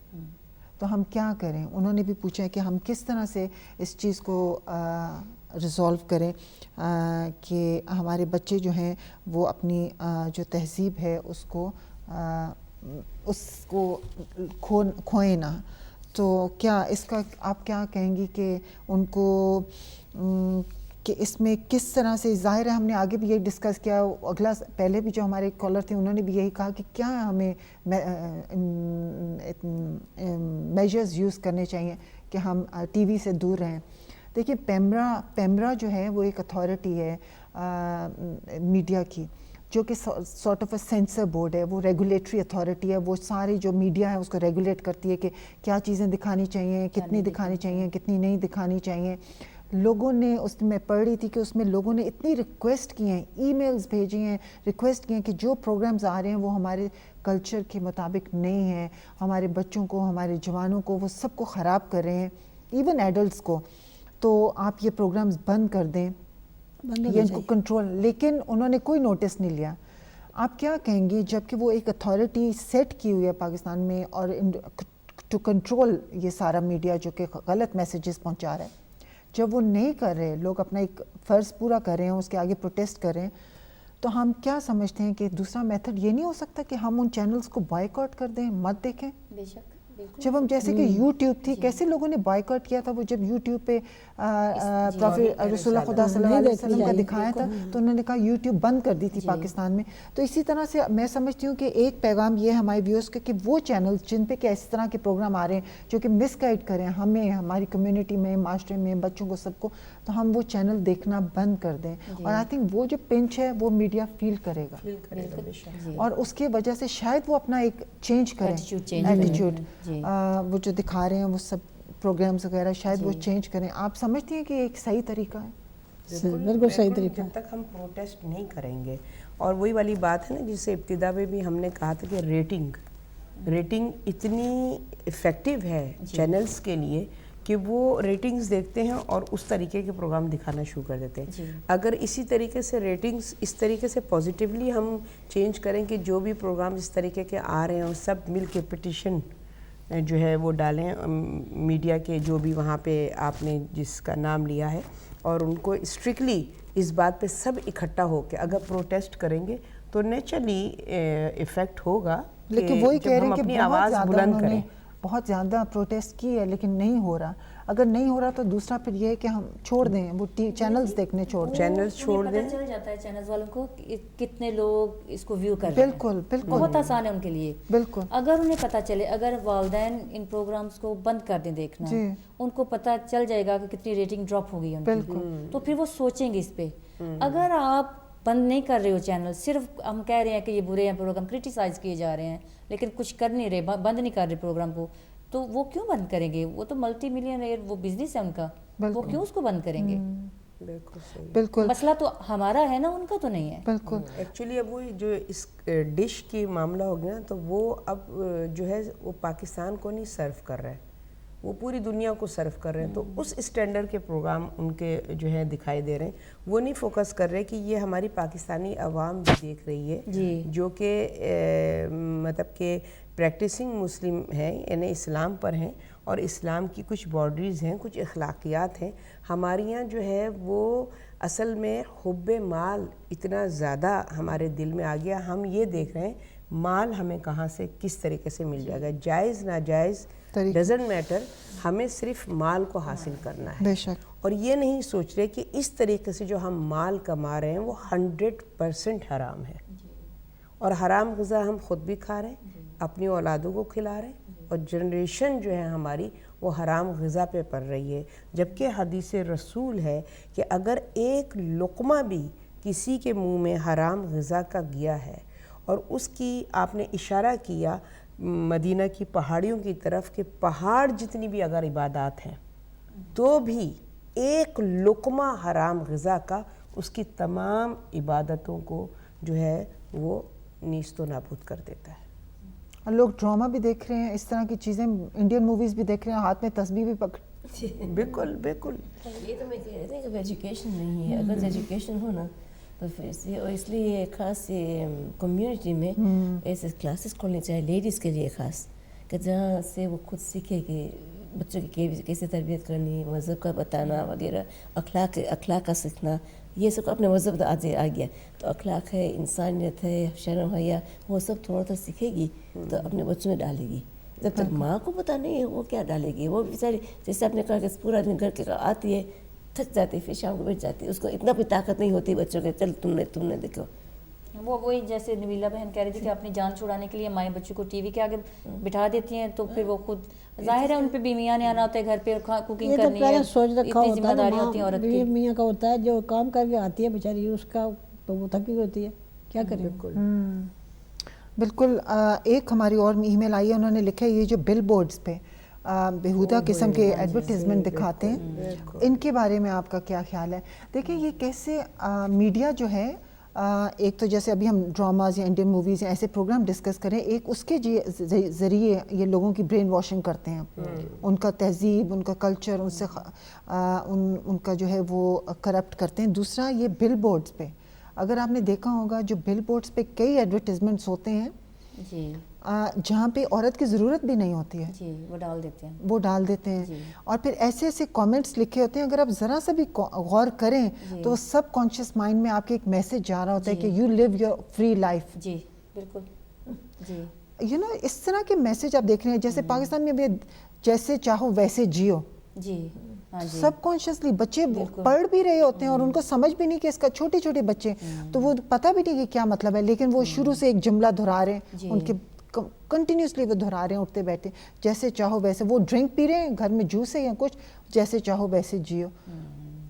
تو ہم کیا کریں؟ انہوں نے بھی پوچھا ہے کہ ہم کس طرح سے اس چیز کو ریزولو کریں کہ ہمارے بچے جو ہیں وہ اپنی جو تہذیب ہے اس کو کھوئیں نہ. تو کیا اس کا آپ کیا کہیں گی کہ ان کو کہ اس میں کس طرح سے, ظاہر ہے ہم نے آگے بھی یہی ڈسکس کیا, اگلا پہلے بھی جو ہمارے کالر تھے انہوں نے بھی یہی کہا کہ کیا ہمیں میجرز یوز کرنے چاہیے کہ ہم ٹی وی سے دور رہیں. دیکھیے پیمرا جو ہے وہ ایک اتھارٹی ہے میڈیا کی, جو کہ sort of a censor board ہے, وہ ریگولیٹری اتھارٹی ہے. وہ ساری جو میڈیا ہے اس کو ریگولیٹ کرتی ہے کہ کیا چیزیں دکھانی چاہیے, کتنی دکھانی چاہیے, کتنی نہیں دکھانی چاہیے. لوگوں نے اس میں پڑھ رہی تھی کہ اس میں لوگوں نے اتنی ریکویسٹ کی ہیں, ای میلز بھیجی ہیں, ریکویسٹ کی ہیں کہ جو پروگرامز آ رہے ہیں وہ ہمارے کلچر کے مطابق نہیں ہیں, ہمارے بچوں کو, ہمارے جوانوں کو, وہ سب کو خراب کر رہے ہیں, ایون ایڈلٹس کو. تو آپ یہ پروگرامز بند کر دیں, یہ ان کو کنٹرول. لیکن انہوں نے کوئی نوٹس نہیں لیا. آپ کیا کہیں گے جب کہ وہ ایک اتھارٹی سیٹ کی ہوئی ہے پاکستان میں اور ٹو کنٹرول یہ سارا میڈیا جو کہ غلط میسیجز پہنچا رہا ہے, جب وہ نہیں کر رہے, لوگ اپنا ایک فرض پورا کر رہے ہیں, اس کے آگے پروٹیسٹ کر رہے ہیں, تو ہم کیا سمجھتے ہیں کہ دوسرا میتھڈ یہ نہیں ہو سکتا کہ ہم ان چینلز کو بائیکاٹ کر دیں, مت دیکھیں؟ بے شک. جب ہم جیسے کہ یوٹیوب تھی, کیسے لوگوں نے بائیکاٹ کیا تھا, وہ جب یوٹیوب پہ پروفیٹ رسول اللہ خدا صلی اللہ علیہ وسلم کا دکھایا تھا تو انہوں نے کہا یوٹیوب بند کر دی تھی پاکستان میں. تو اسی طرح سے میں سمجھتی ہوں کہ ایک پیغام یہ ہے ہمارے ویورز کا کہ وہ چینلز جن پہ کہ اس طرح کے پروگرام آ رہے ہیں جو کہ مس گائڈ کریں ہمیں, ہماری کمیونٹی میں, معاشرے میں, بچوں کو, سب کو, تو ہم وہ چینل دیکھنا بند کر دیں. اور آئی تھنک وہ جو پنچ ہے وہ میڈیا فیل کرے گا, اور اس کی وجہ سے شاید وہ اپنا ایک چینج کریں ایٹیٹیوڈ, وہ جو دکھا رہے ہیں وہ سب پروگرامز وغیرہ, شاید وہ چینج کریں. آپ سمجھتی ہیں کہ ایک صحیح طریقہ ہے؟ بالکل صحیح طریقہ. جب تک ہم پروٹیسٹ نہیں کریں گے, اور وہی والی بات ہے نا جس سے ابتدا میں بھی ہم نے کہا تھا کہ ریٹنگ اتنی افیکٹو ہے چینلز کے لیے کہ وہ ریٹنگز دیکھتے ہیں اور اس طریقے کے پروگرام دکھانا شروع کر دیتے ہیں. اگر اسی طریقے سے ریٹنگز اس طریقے سے پازیٹیولی ہم چینج کریں کہ جو بھی پروگرام اس طریقے کے آ رہے ہیں سب مل کے پٹیشن جو ہے وہ ڈالیں میڈیا کے جو بھی وہاں پہ آپ نے جس کا نام لیا ہے, اور ان کو اسٹرکٹلی اس بات پہ سب اکٹھا ہو کے اگر پروٹیسٹ کریں گے تو نیچرلی ایفیکٹ ہوگا. لیکن وہی کہہ رہے ہیں کہ آواز بلند کریں. بہت زیادہ پروٹیسٹ کی ہے لیکن نہیں ہو رہا. اگر نہیں ہو رہا تو دوسرا پھر یہ ہے کہ ہم چھوڑ دیں, وہ چینلز دیکھنے چھوڑ دیں. چینلز چھوڑ دیں. پتہ چل جاتا ہے چینلز والوں کو کتنے لوگ اس کو ویو کر رہے ہیں. بالکل بالکل, بہت آسان ہے ان کے لیے. بالکل. اگر انہیں پتہ چلے, اگر والدین ان پروگرامز کو بند کر دیں دیکھنا, ان کو پتہ چل جائے گا کہ کتنی ریٹنگ ڈراپ ہو گئی ہے ان کی, تو پھر وہ سوچیں گے اس پہ. اگر آپ بند نہیں کر رہے ہو چینل, صرف ہم کہہ رہے ہیں کہ یہ برے ہیں پروگرام, کرٹیسائز کیے جا رہے ہیں, لیکن کچھ کر نہیں رہے, بند نہیں کر رہے پروگرام کو, تو وہ کیوں بند کریں گے؟ وہ تو ملٹی ملین وہ بزنس ہے ان کا, وہ کیوں اس کو بند کریں گے؟ بالکل. مسئلہ تو ہمارا ہے نا, ان کا تو نہیں ہے. بالکل. ایکچولی اب وہ جو اس ڈش کی معاملہ ہو گیا تو وہ اب جو ہے وہ پاکستان کو نہیں سرو کر رہا ہے, وہ پوری دنیا کو سرو کر رہے ہیں. تو اس اسٹینڈرڈ کے پروگرام ان کے جو ہے دکھائی دے رہے ہیں. وہ نہیں فوکس کر رہے کہ یہ ہماری پاکستانی عوام بھی دیکھ رہی ہے جو کہ مطلب کہ پریکٹسنگ مسلم ہیں, یعنی اسلام پر ہیں, اور اسلام کی کچھ باؤنڈریز ہیں, کچھ اخلاقیات ہیں. ہمارے یہاں جو ہے وہ اصل میں حب مال اتنا زیادہ ہمارے دل میں آ گیا. ہم یہ دیکھ رہے ہیں مال ہمیں کہاں سے کس طریقے سے مل جائے گا, جائز ناجائز ڈزنٹ میٹر, ہمیں صرف مال کو حاصل کرنا ہے. بے شک. اور یہ نہیں سوچ رہے کہ اس طریقے سے جو ہم مال کما رہے ہیں وہ 100% حرام ہے, اور حرام غذا ہم خود بھی کھا رہے ہیں, اپنی اولادوں کو کھلا رہے ہیں, اور جنریشن جو ہے ہماری وہ حرام غذا پہ پڑ رہی ہے. جبکہ حدیث رسول ہے کہ اگر ایک لقمہ بھی کسی کے منہ میں حرام غذا کا گیا ہے اور اس کی آپ نے اشارہ کیا مدینہ کی پہاڑیوں کی طرف کہ پہاڑ جتنی بھی اگر عبادات ہیں تو بھی ایک لقمہ حرام غذا کا اس کی تمام عبادتوں کو جو ہے وہ نیست و نابود کر دیتا ہے. اور لوگ ڈرامہ بھی دیکھ رہے ہیں, اس طرح کی چیزیں, انڈین موویز بھی دیکھ رہے ہیں, ہاتھ میں تسبیح بھی پکڑ. بالکل بالکل. یہ تو میں کہہ رہی تھی کہ ایجوکیشن نہیں ہے. اگر ایجوکیشن ہو نا تو پھر اور اس لیے خاص کمیونٹی میں ایسے کلاسز کھولنی چاہیے لیڈیز کے لیے خاص, کہ جہاں سے وہ خود سیکھے کہ بچوں کی کیسے تربیت کرنی, مذہب کا بتانا وغیرہ, اخلاق کا سیکھنا, یہ سب اپنے مذہب آ گیا تو اخلاق ہے, انسانیت ہے, شرم حیا, وہ سب تھوڑا تھوڑا سیکھے گی تو اپنے بچوں میں ڈالے گی. جب تک ماں کو پتہ نہیں ہے وہ کیا ڈالے گی, وہ بیچاری جیسے آپ نے کہا کہ پورا دن گھر کے آتی ہے, تھک جاتی ہے, پھر شام کو بیٹھ جاتی ہے, اس کو اتنا بھی طاقت نہیں ہوتی بچوں کے, چل تم نے دیکھو. وہی جیسے نبیلہ بہن کہہ رہی تھی کہ اپنی جان چھڑانے کے لیے مائیں بچوں کو ٹی وی کے آگے بٹھا دیتی ہیں, تو پھر وہ خود ظاہر ہے ان پہ بھی میاں نے آنا ہوتا ہے گھر پہ, کوکنگ کرنی ہے, اتنی ذمہ داری ہوتی ہیں عورت کی. میاں کا ہوتا ہے جو کام کر کے آتی ہے بیچاری, اس کا تو وہ تھکی ہوتی ہے, کیا کریں. بالکل. ایک ہماری اور ای میل آئی ہے, انہوں نے لکھا ہے یہ جو بل بورڈز پہ بیہودہ قسم کے ایڈورٹیزمنٹ دکھاتے ہیں, ان کے بارے میں آپ کا کیا خیال ہے؟ دیکھیں یہ کیسے میڈیا جو ہے, ایک تو جیسے ابھی ہم ڈراماز یا انڈین موویز یا ایسے پروگرام ڈسکس کریں, ایک اس کے ذریعے یہ لوگوں کی برین واشنگ کرتے ہیں, ان کا تہذیب, ان کا کلچر, ان سے ان کا جو ہے وہ کرپٹ کرتے ہیں. دوسرا یہ بل بورڈز پہ, اگر آپ نے دیکھا ہوگا جو بل بورڈز پہ کئی ایڈورٹیزمنٹس ہوتے ہیں جی جہاں پہ عورت کی ضرورت بھی نہیں ہوتی ہے, جی وہ ڈال دیتے ہیں, اور پھر ایسے ایسے کامنٹس لکھے ہوتے ہیں, اگر آپ ذرا سا بھی غور کریں تو وہ سب کانشیس مائنڈ میں آپ کے ایک میسج جا رہا ہوتا ہے کہ you live your free life. جی بالکل. جی یو نو اس طرح کے میسج آپ دیکھ رہے ہیں, جیسے پاکستان میں بھی جیسے چاہو ویسے جیو. جی سب کانشیسلی بچے پڑھ بھی رہے ہوتے ہیں اور ان کو سمجھ بھی نہیں کہ اس کا, چھوٹے چھوٹے بچے تو وہ پتہ بھی نہیں کہ کیا مطلب ہے, لیکن وہ شروع سے ایک جملہ دہرا رہے ہیں, ان کے کنٹینیوسلی وہ دہرا رہے ہیں اٹھتے بیٹھے, جیسے چاہو ویسے. وہ ڈرنک پی رہے ہیں گھر میں جوس ہے یا کچھ, جیسے چاہو ویسے جیو.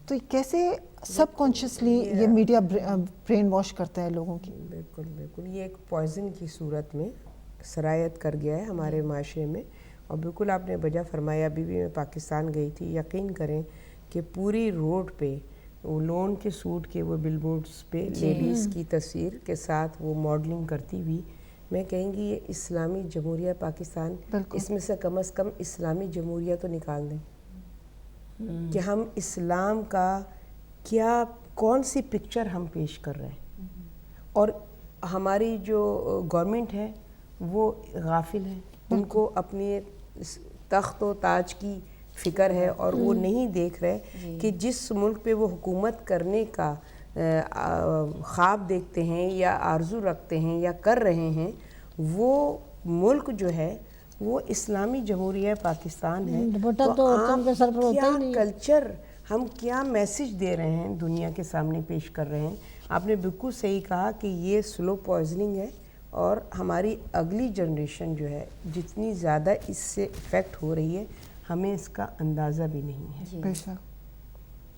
تو کیسے سب کانشیسلی یہ میڈیا برین واش کرتا ہے لوگوں کی. بالکل بالکل. یہ ایک پوائزن کی صورت میں سرایت کر گیا ہے ہمارے معاشرے میں, اور بالکل آپ نے بجا فرمایا. ابھی بھی میں پاکستان گئی تھی, یقین کریں کہ پوری روڈ پہ وہ لون کے سوٹ کے وہ بل بورڈز پہ لیڈیز کی تصویر کے ساتھ وہ ماڈلنگ کرتی ہوئی. میں کہیں گی یہ اسلامی جمہوریہ پاکستان, اس میں سے کم از کم اسلامی جمہوریہ تو نکال دیں کہ ہم اسلام کا کیا, کون سی پکچر ہم پیش کر رہے ہیں. اور ہماری جو گورنمنٹ ہے وہ غافل ہے, ان کو اپنی تخت و تاج کی فکر ہے, اور وہ نہیں دیکھ رہے کہ جس ملک پہ وہ حکومت کرنے کا خواب دیکھتے ہیں یا آرزو رکھتے ہیں یا کر رہے ہیں, وہ ملک جو ہے وہ اسلامی جمہوریہ پاکستان ہے. تو آپ کیا کلچر, ہم کیا میسج دے رہے ہیں دنیا کے سامنے پیش کر رہے ہیں. آپ نے بالکل صحیح کہا کہ یہ سلو پوائزننگ ہے, اور ہماری اگلی جنریشن جو ہے جتنی زیادہ اس سے افیکٹ ہو رہی ہے, ہمیں اس کا اندازہ بھی نہیں ہے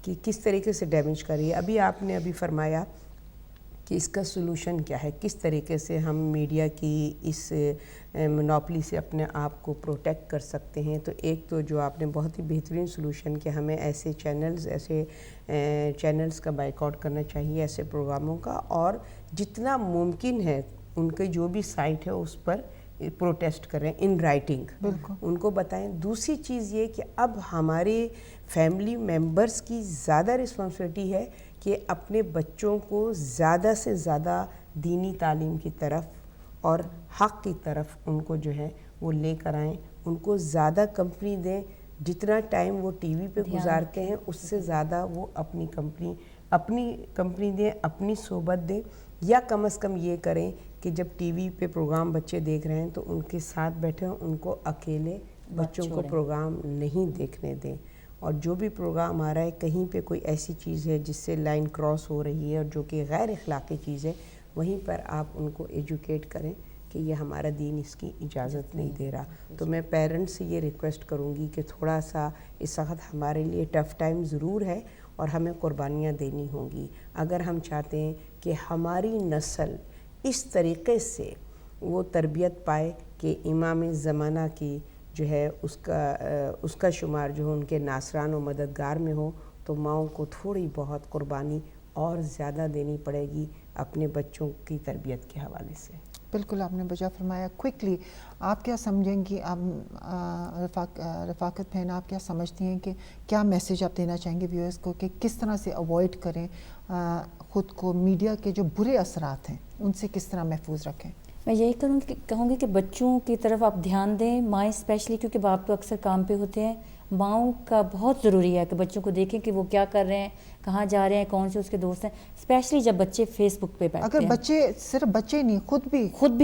کہ کس طریقے سے ڈیمیج کر رہی ہے. ابھی آپ نے فرمایا کہ اس کا سلوشن کیا ہے, کس طریقے سے ہم میڈیا کی اس مونوپلی سے اپنے آپ کو پروٹیکٹ کر سکتے ہیں. تو ایک تو جو آپ نے بہت ہی بہترین سلوشن کہ ہمیں ایسے چینلز کا بائیکاٹ کرنا چاہیے, ایسے پروگراموں کا, اور جتنا ممکن ہے ان کے جو بھی سائٹ ہے اس پر پروٹیسٹ کریں ان رائٹنگ, ان کو بتائیں. دوسری چیز یہ کہ اب ہمارے فیملی ممبرز کی زیادہ رسپانسبلٹی ہے کہ اپنے بچوں کو زیادہ سے زیادہ دینی تعلیم کی طرف اور حق کی طرف ان کو جو ہے وہ لے کر آئیں, ان کو زیادہ کمپنی دیں. جتنا ٹائم وہ ٹی وی پہ گزارتے ہیں اس سے زیادہ وہ اپنی کمپنی دیں, اپنی صحبت دیں, یا کم از کم یہ کریں کہ جب ٹی وی پہ پروگرام بچے دیکھ رہے ہیں تو ان کے ساتھ بیٹھے ہیں, ان کو اکیلے بچوں کو پروگرام نہیں دیکھنے دیں. اور جو بھی پروگرام آ رہا ہے, کہیں پہ کوئی ایسی چیز ہے جس سے لائن کراس ہو رہی ہے اور جو کہ غیر اخلاقی چیز ہے, وہیں پر آپ ان کو ایجوکیٹ کریں کہ یہ ہمارا دین اس کی اجازت نہیں دے رہا. تو میں پیرنٹس سے یہ ریکویسٹ کروں گی کہ تھوڑا سا اس وقت ہمارے لیے ٹف ٹائم ضرور ہے اور ہمیں قربانیاں دینی ہوں گی اگر ہم چاہتے ہیں کہ ہماری نسل اس طریقے سے وہ تربیت پائے کہ امام زمانہ کی جو ہے اس کا شمار جو ہے ان کے ناصران و مددگار میں ہو، تو ماؤں کو تھوڑی بہت قربانی اور زیادہ دینی پڑے گی اپنے بچوں کی تربیت کے حوالے سے. بالکل آپ نے بجا فرمایا. کوئکلی آپ کیا سمجھیں گی، آپ رفاقت بہن آپ کیا سمجھتی ہیں کہ کیا میسیج آپ دینا چاہیں گے ویورز کو کہ کس طرح سے اوائڈ کریں خود کو میڈیا کے جو برے اثرات ہیں ان سے کس طرح محفوظ رکھیں؟ میں یہی کہوں گی کہ بچوں کی طرف آپ دھیان دیں، مائیں اسپیشلی، کیونکہ باپ تو اکثر کام پہ ہوتے ہیں. ماؤں کا بہت ضروری ہے کہ بچوں کو دیکھیں کہ وہ کیا کر رہے ہیں، کہاں جا رہے ہیں، کون سے اس کے دوست ہیں، اسپیشلی جب بچے فیس بک پہ بیٹھتے ہیں. اگر بچے صرف بچے نہیں خود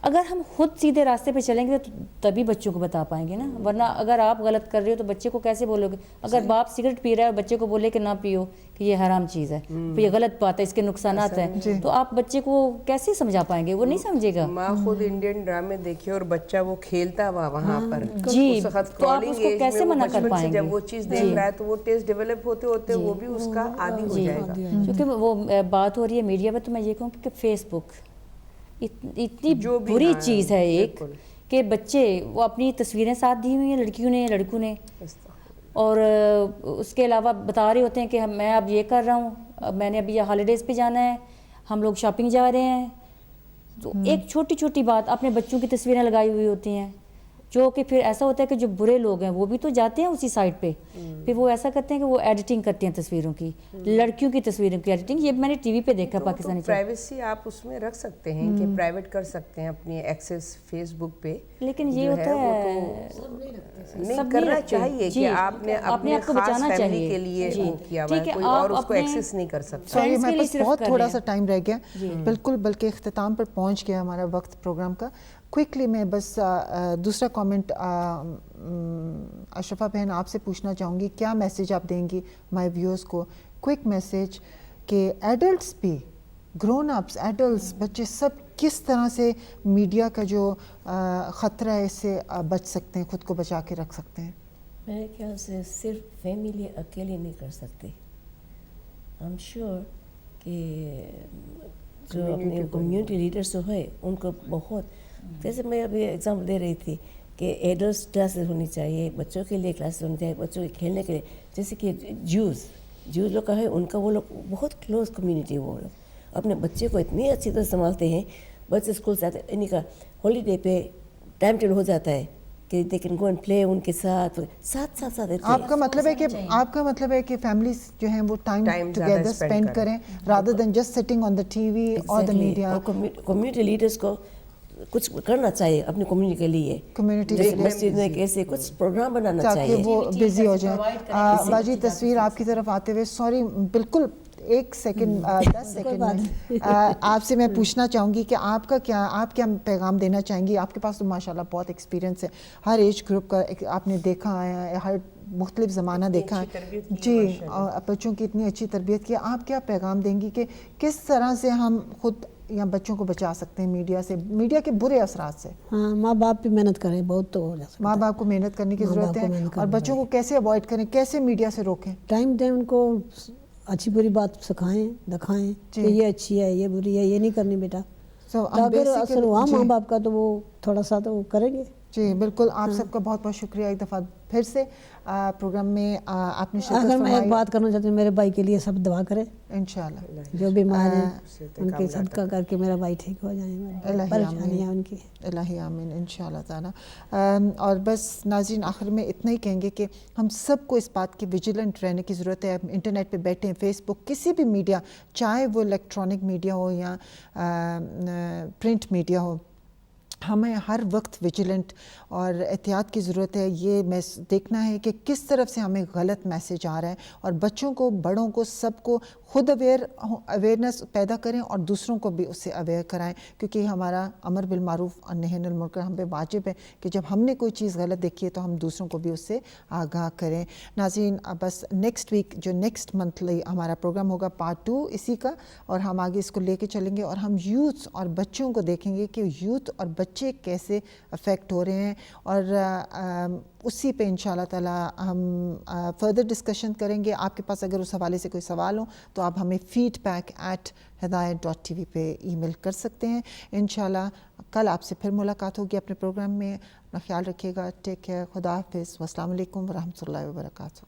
اگر ہم خود سیدھے راستے پہ چلیں گے تو تبھی بچوں کو بتا پائیں گے نا. ورنہ اگر آپ غلط کر رہے ہو تو بچے کو کیسے بولو گے؟ اگر باپ سگریٹ پی رہا ہے اور بچے کو بولے کہ نہ پیو، کہ یہ حرام چیز ہے، یہ غلط بات ہے، اس کے نقصانات ہیں، تو آپ بچے کو کیسے سمجھا پائیں گے؟ وہ نہیں سمجھے گا. ماں خود انڈین ڈرامے دیکھے اور بچہ وہ کھیلتا ہوا وہاں پر، جی، تو آپ اس کو کیسے منع کر پائیں گے؟ جب وہ چیز دیکھ رہا ہے تو وہ ٹیسٹ ڈیولپ ہوتے ہوتے وہ بھی اس کا عادی ہو جائے گا. کیونکہ وہ بات ہو رہی ہے میڈیا پہ، تو میں یہ کہوں کہ فیس بک اتنی بری چیز ہے ایک کہ بچے وہ اپنی تصویریں ساتھ دی ہوئی ہیں لڑکیوں نے لڑکوں نے، اور اس کے علاوہ بتا رہے ہوتے ہیں کہ میں اب یہ کر رہا ہوں، اب میں نے ابھی یہ ہالیڈیز پہ جانا ہے، ہم لوگ شاپنگ جا رہے ہیں. تو ایک چھوٹی چھوٹی بات اپنے بچوں کی تصویریں لگائی ہوئی ہوتی ہیں، جو کہ پھر ایسا ہوتا ہے کہ جو برے لوگ ہیں وہ بھی تو جاتے ہیں اسی سائٹ پہ، پھر وہ ایسا کرتے ہیں کہ وہ ایڈیٹنگ کرتے ہیں تصویروں کی، لڑکیوں کی تصویروں کی ایڈیٹنگ. یہ میں نے ٹی وی پہ دیکھا پاکستانی. پرائیویسی آپ اس میں رکھ سکتے ہیں کہ پرائیویٹ کر سکتے ہیں اپنی ایکسس فیس بک پہ، لیکن یہ ہوتا ہے نہیں کرنا چاہیے کہ آپ نے اپنے خاص فیملی کے لیے وہ کیا ہوا ہے، کوئی اور اس کو ایکسس نہیں کر سکتا. سوری ہمارے پاس بہت تھوڑا سا ٹائم رہ گیا بالکل، بلکہ اختتام پر پہنچ گیا ہمارا وقت پروگرام کا. کوئکلی میں بس دوسرا کامنٹ اشرفہ بہن آپ سے پوچھنا چاہوں گی، کیا میسیج آپ دیں گی مائی ویورز کو، کوئک میسیج کہ ایڈلٹس بھی، گرون اپس، ایڈلٹس، بچے سب کس طرح سے میڈیا کا جو خطرہ ہے اس سے بچ سکتے ہیں، خود کو بچا کے رکھ سکتے ہیں؟ میرے خیال سے صرف فیملی اکیلے نہیں کر سکتے. آئی ایم شیور کہ جو اپنے کمیونٹی لیڈرس جو ہے ان کو بہت، جیسے میں ابھی ایگزامپل دے رہی تھی کہ ایڈلٹس کلاسز ہونی چاہیے، بچوں کے لیے کلاسز ہونی چاہیے، بچوں کے کھیلنے کے لیے. جیسے کہ جوز لوگ کا ہے، ان کا وہ لوگ بہت کلوز کمیونٹی، وہ لوگ اپنے بچے کو اتنی اچھی طرح سنبھالتے ہیں. بچے اسکول سے آتے، انہیں کا ہالیڈے پہ ٹائم ٹیبل ہو جاتا ہے کہ they can go and play, ان کے ساتھ آپ کا مطلب ہے کہ فیملیز جو ہیں وہ ٹائم ٹوگیدر اسپینڈ کریں rather than just sitting on the T V اور دا میڈیا. کمیونٹی لیڈرس کو کچھ کرنا چاہیے اپنی کمیونٹی کے لیے، مسجد میں کیسے کچھ پروگرام بنانا چاہیے تاکہ وہ بزی ہو جائیں. باجی تصویر آپ کی طرف آتے ہوئے، سوری بالکل 1 سیکنڈ 10 سیکنڈ میں آپ سے میں پوچھنا چاہوں گی کہ آپ کیا پیغام دینا چاہیں گی؟ آپ کے پاس تو ماشاءاللہ بہت ایکسپیرینس ہے، ہر ایج گروپ کا آپ نے دیکھا ہے، ہر مختلف زمانہ دیکھا ہے جی، اور بچوں کی اتنی اچھی تربیت کی. آپ کیا پیغام دیں گی کہ کس طرح سے ہم خود یا بچوں کو بچا سکتے ہیں میڈیا سے، میڈیا کے برے اثرات سے؟ ہاں، ماں باپ بھی محنت کریں، بہت تو ہو جا سکتا ہے. ماں باپ کو محنت کرنے کی ضرورت ہے، اور بچوں کو کیسے اوائڈ کریں، کیسے میڈیا سے روکیں؟ ٹائم دیں ان کو، اچھی بری بات سکھائیں، دکھائیں کہ یہ اچھی ہے، یہ بری ہے، یہ نہیں کرنی بیٹا. اگر اثر ہوا ماں باپ کا تو وہ تھوڑا سا تو کریں گے. جی بالکل. آپ سب کا بہت بہت شکریہ ایک دفعہ پھر سے پروگرام میں آپ نے شرکت اگر میں ایک فرمائی. بات کرنا چاہتی ہوں، میرے بھائی کے لیے سب دعا کریں، انشاءاللہ جو بیمار ہیں ان کے صدقہ کر کے میرا بھائی ٹھیک ہو جائیں، پریشانیاں ان کی. الہی آمین انشاءاللہ تعالیٰ. اور بس ناظرین آخر میں اتنا ہی کہیں گے کہ ہم سب کو اس بات کی ویجیلنٹ رہنے کی ضرورت ہے. انٹرنیٹ پہ بیٹھیں، فیس بک، کسی بھی میڈیا، چاہے وہ الیکٹرانک میڈیا ہو یا پرنٹ میڈیا ہو، ہمیں ہر وقت ویجیلنٹ اور احتیاط کی ضرورت ہے. یہ دیکھنا ہے کہ کس طرف سے ہمیں غلط میسیج آ رہا ہے، اور بچوں کو، بڑوں کو، سب کو خود اویئرنیس پیدا کریں اور دوسروں کو بھی اس سے اویئر کرائیں، کیونکہ ہمارا امر بالمعروف اور نہی عن المنکر ہم پہ واجب ہے کہ جب ہم نے کوئی چیز غلط دیکھی ہے تو ہم دوسروں کو بھی اس سے آگاہ کریں. ناظرین بس نیکسٹ ویک جو نیکسٹ منتھلی ہمارا پروگرام ہوگا پارٹ 2 اسی کا، اور ہم آگے اس کو لے کے چلیں گے، اور ہم یوتھ اور بچوں کو دیکھیں گے کہ یوتھ اور بچے کیسے افیکٹ ہو رہے ہیں، اور اسی پہ انشاءاللہ تعالی ہم فردر ڈسکشن کریں گے۔ آپ کے پاس اگر اس حوالے سے کوئی سوال ہو تو آپ ہمیں feedback@hidayat.tv پہ ای میل کر سکتے ہیں۔ انشاءاللہ کل آپ سے پھر ملاقات ہوگی اپنے پروگرام میں۔ اپنا خیال رکھیے گا، ٹیک کیئر، خدا حافظ، والسلام علیکم ورحمۃ اللہ وبرکاتہ۔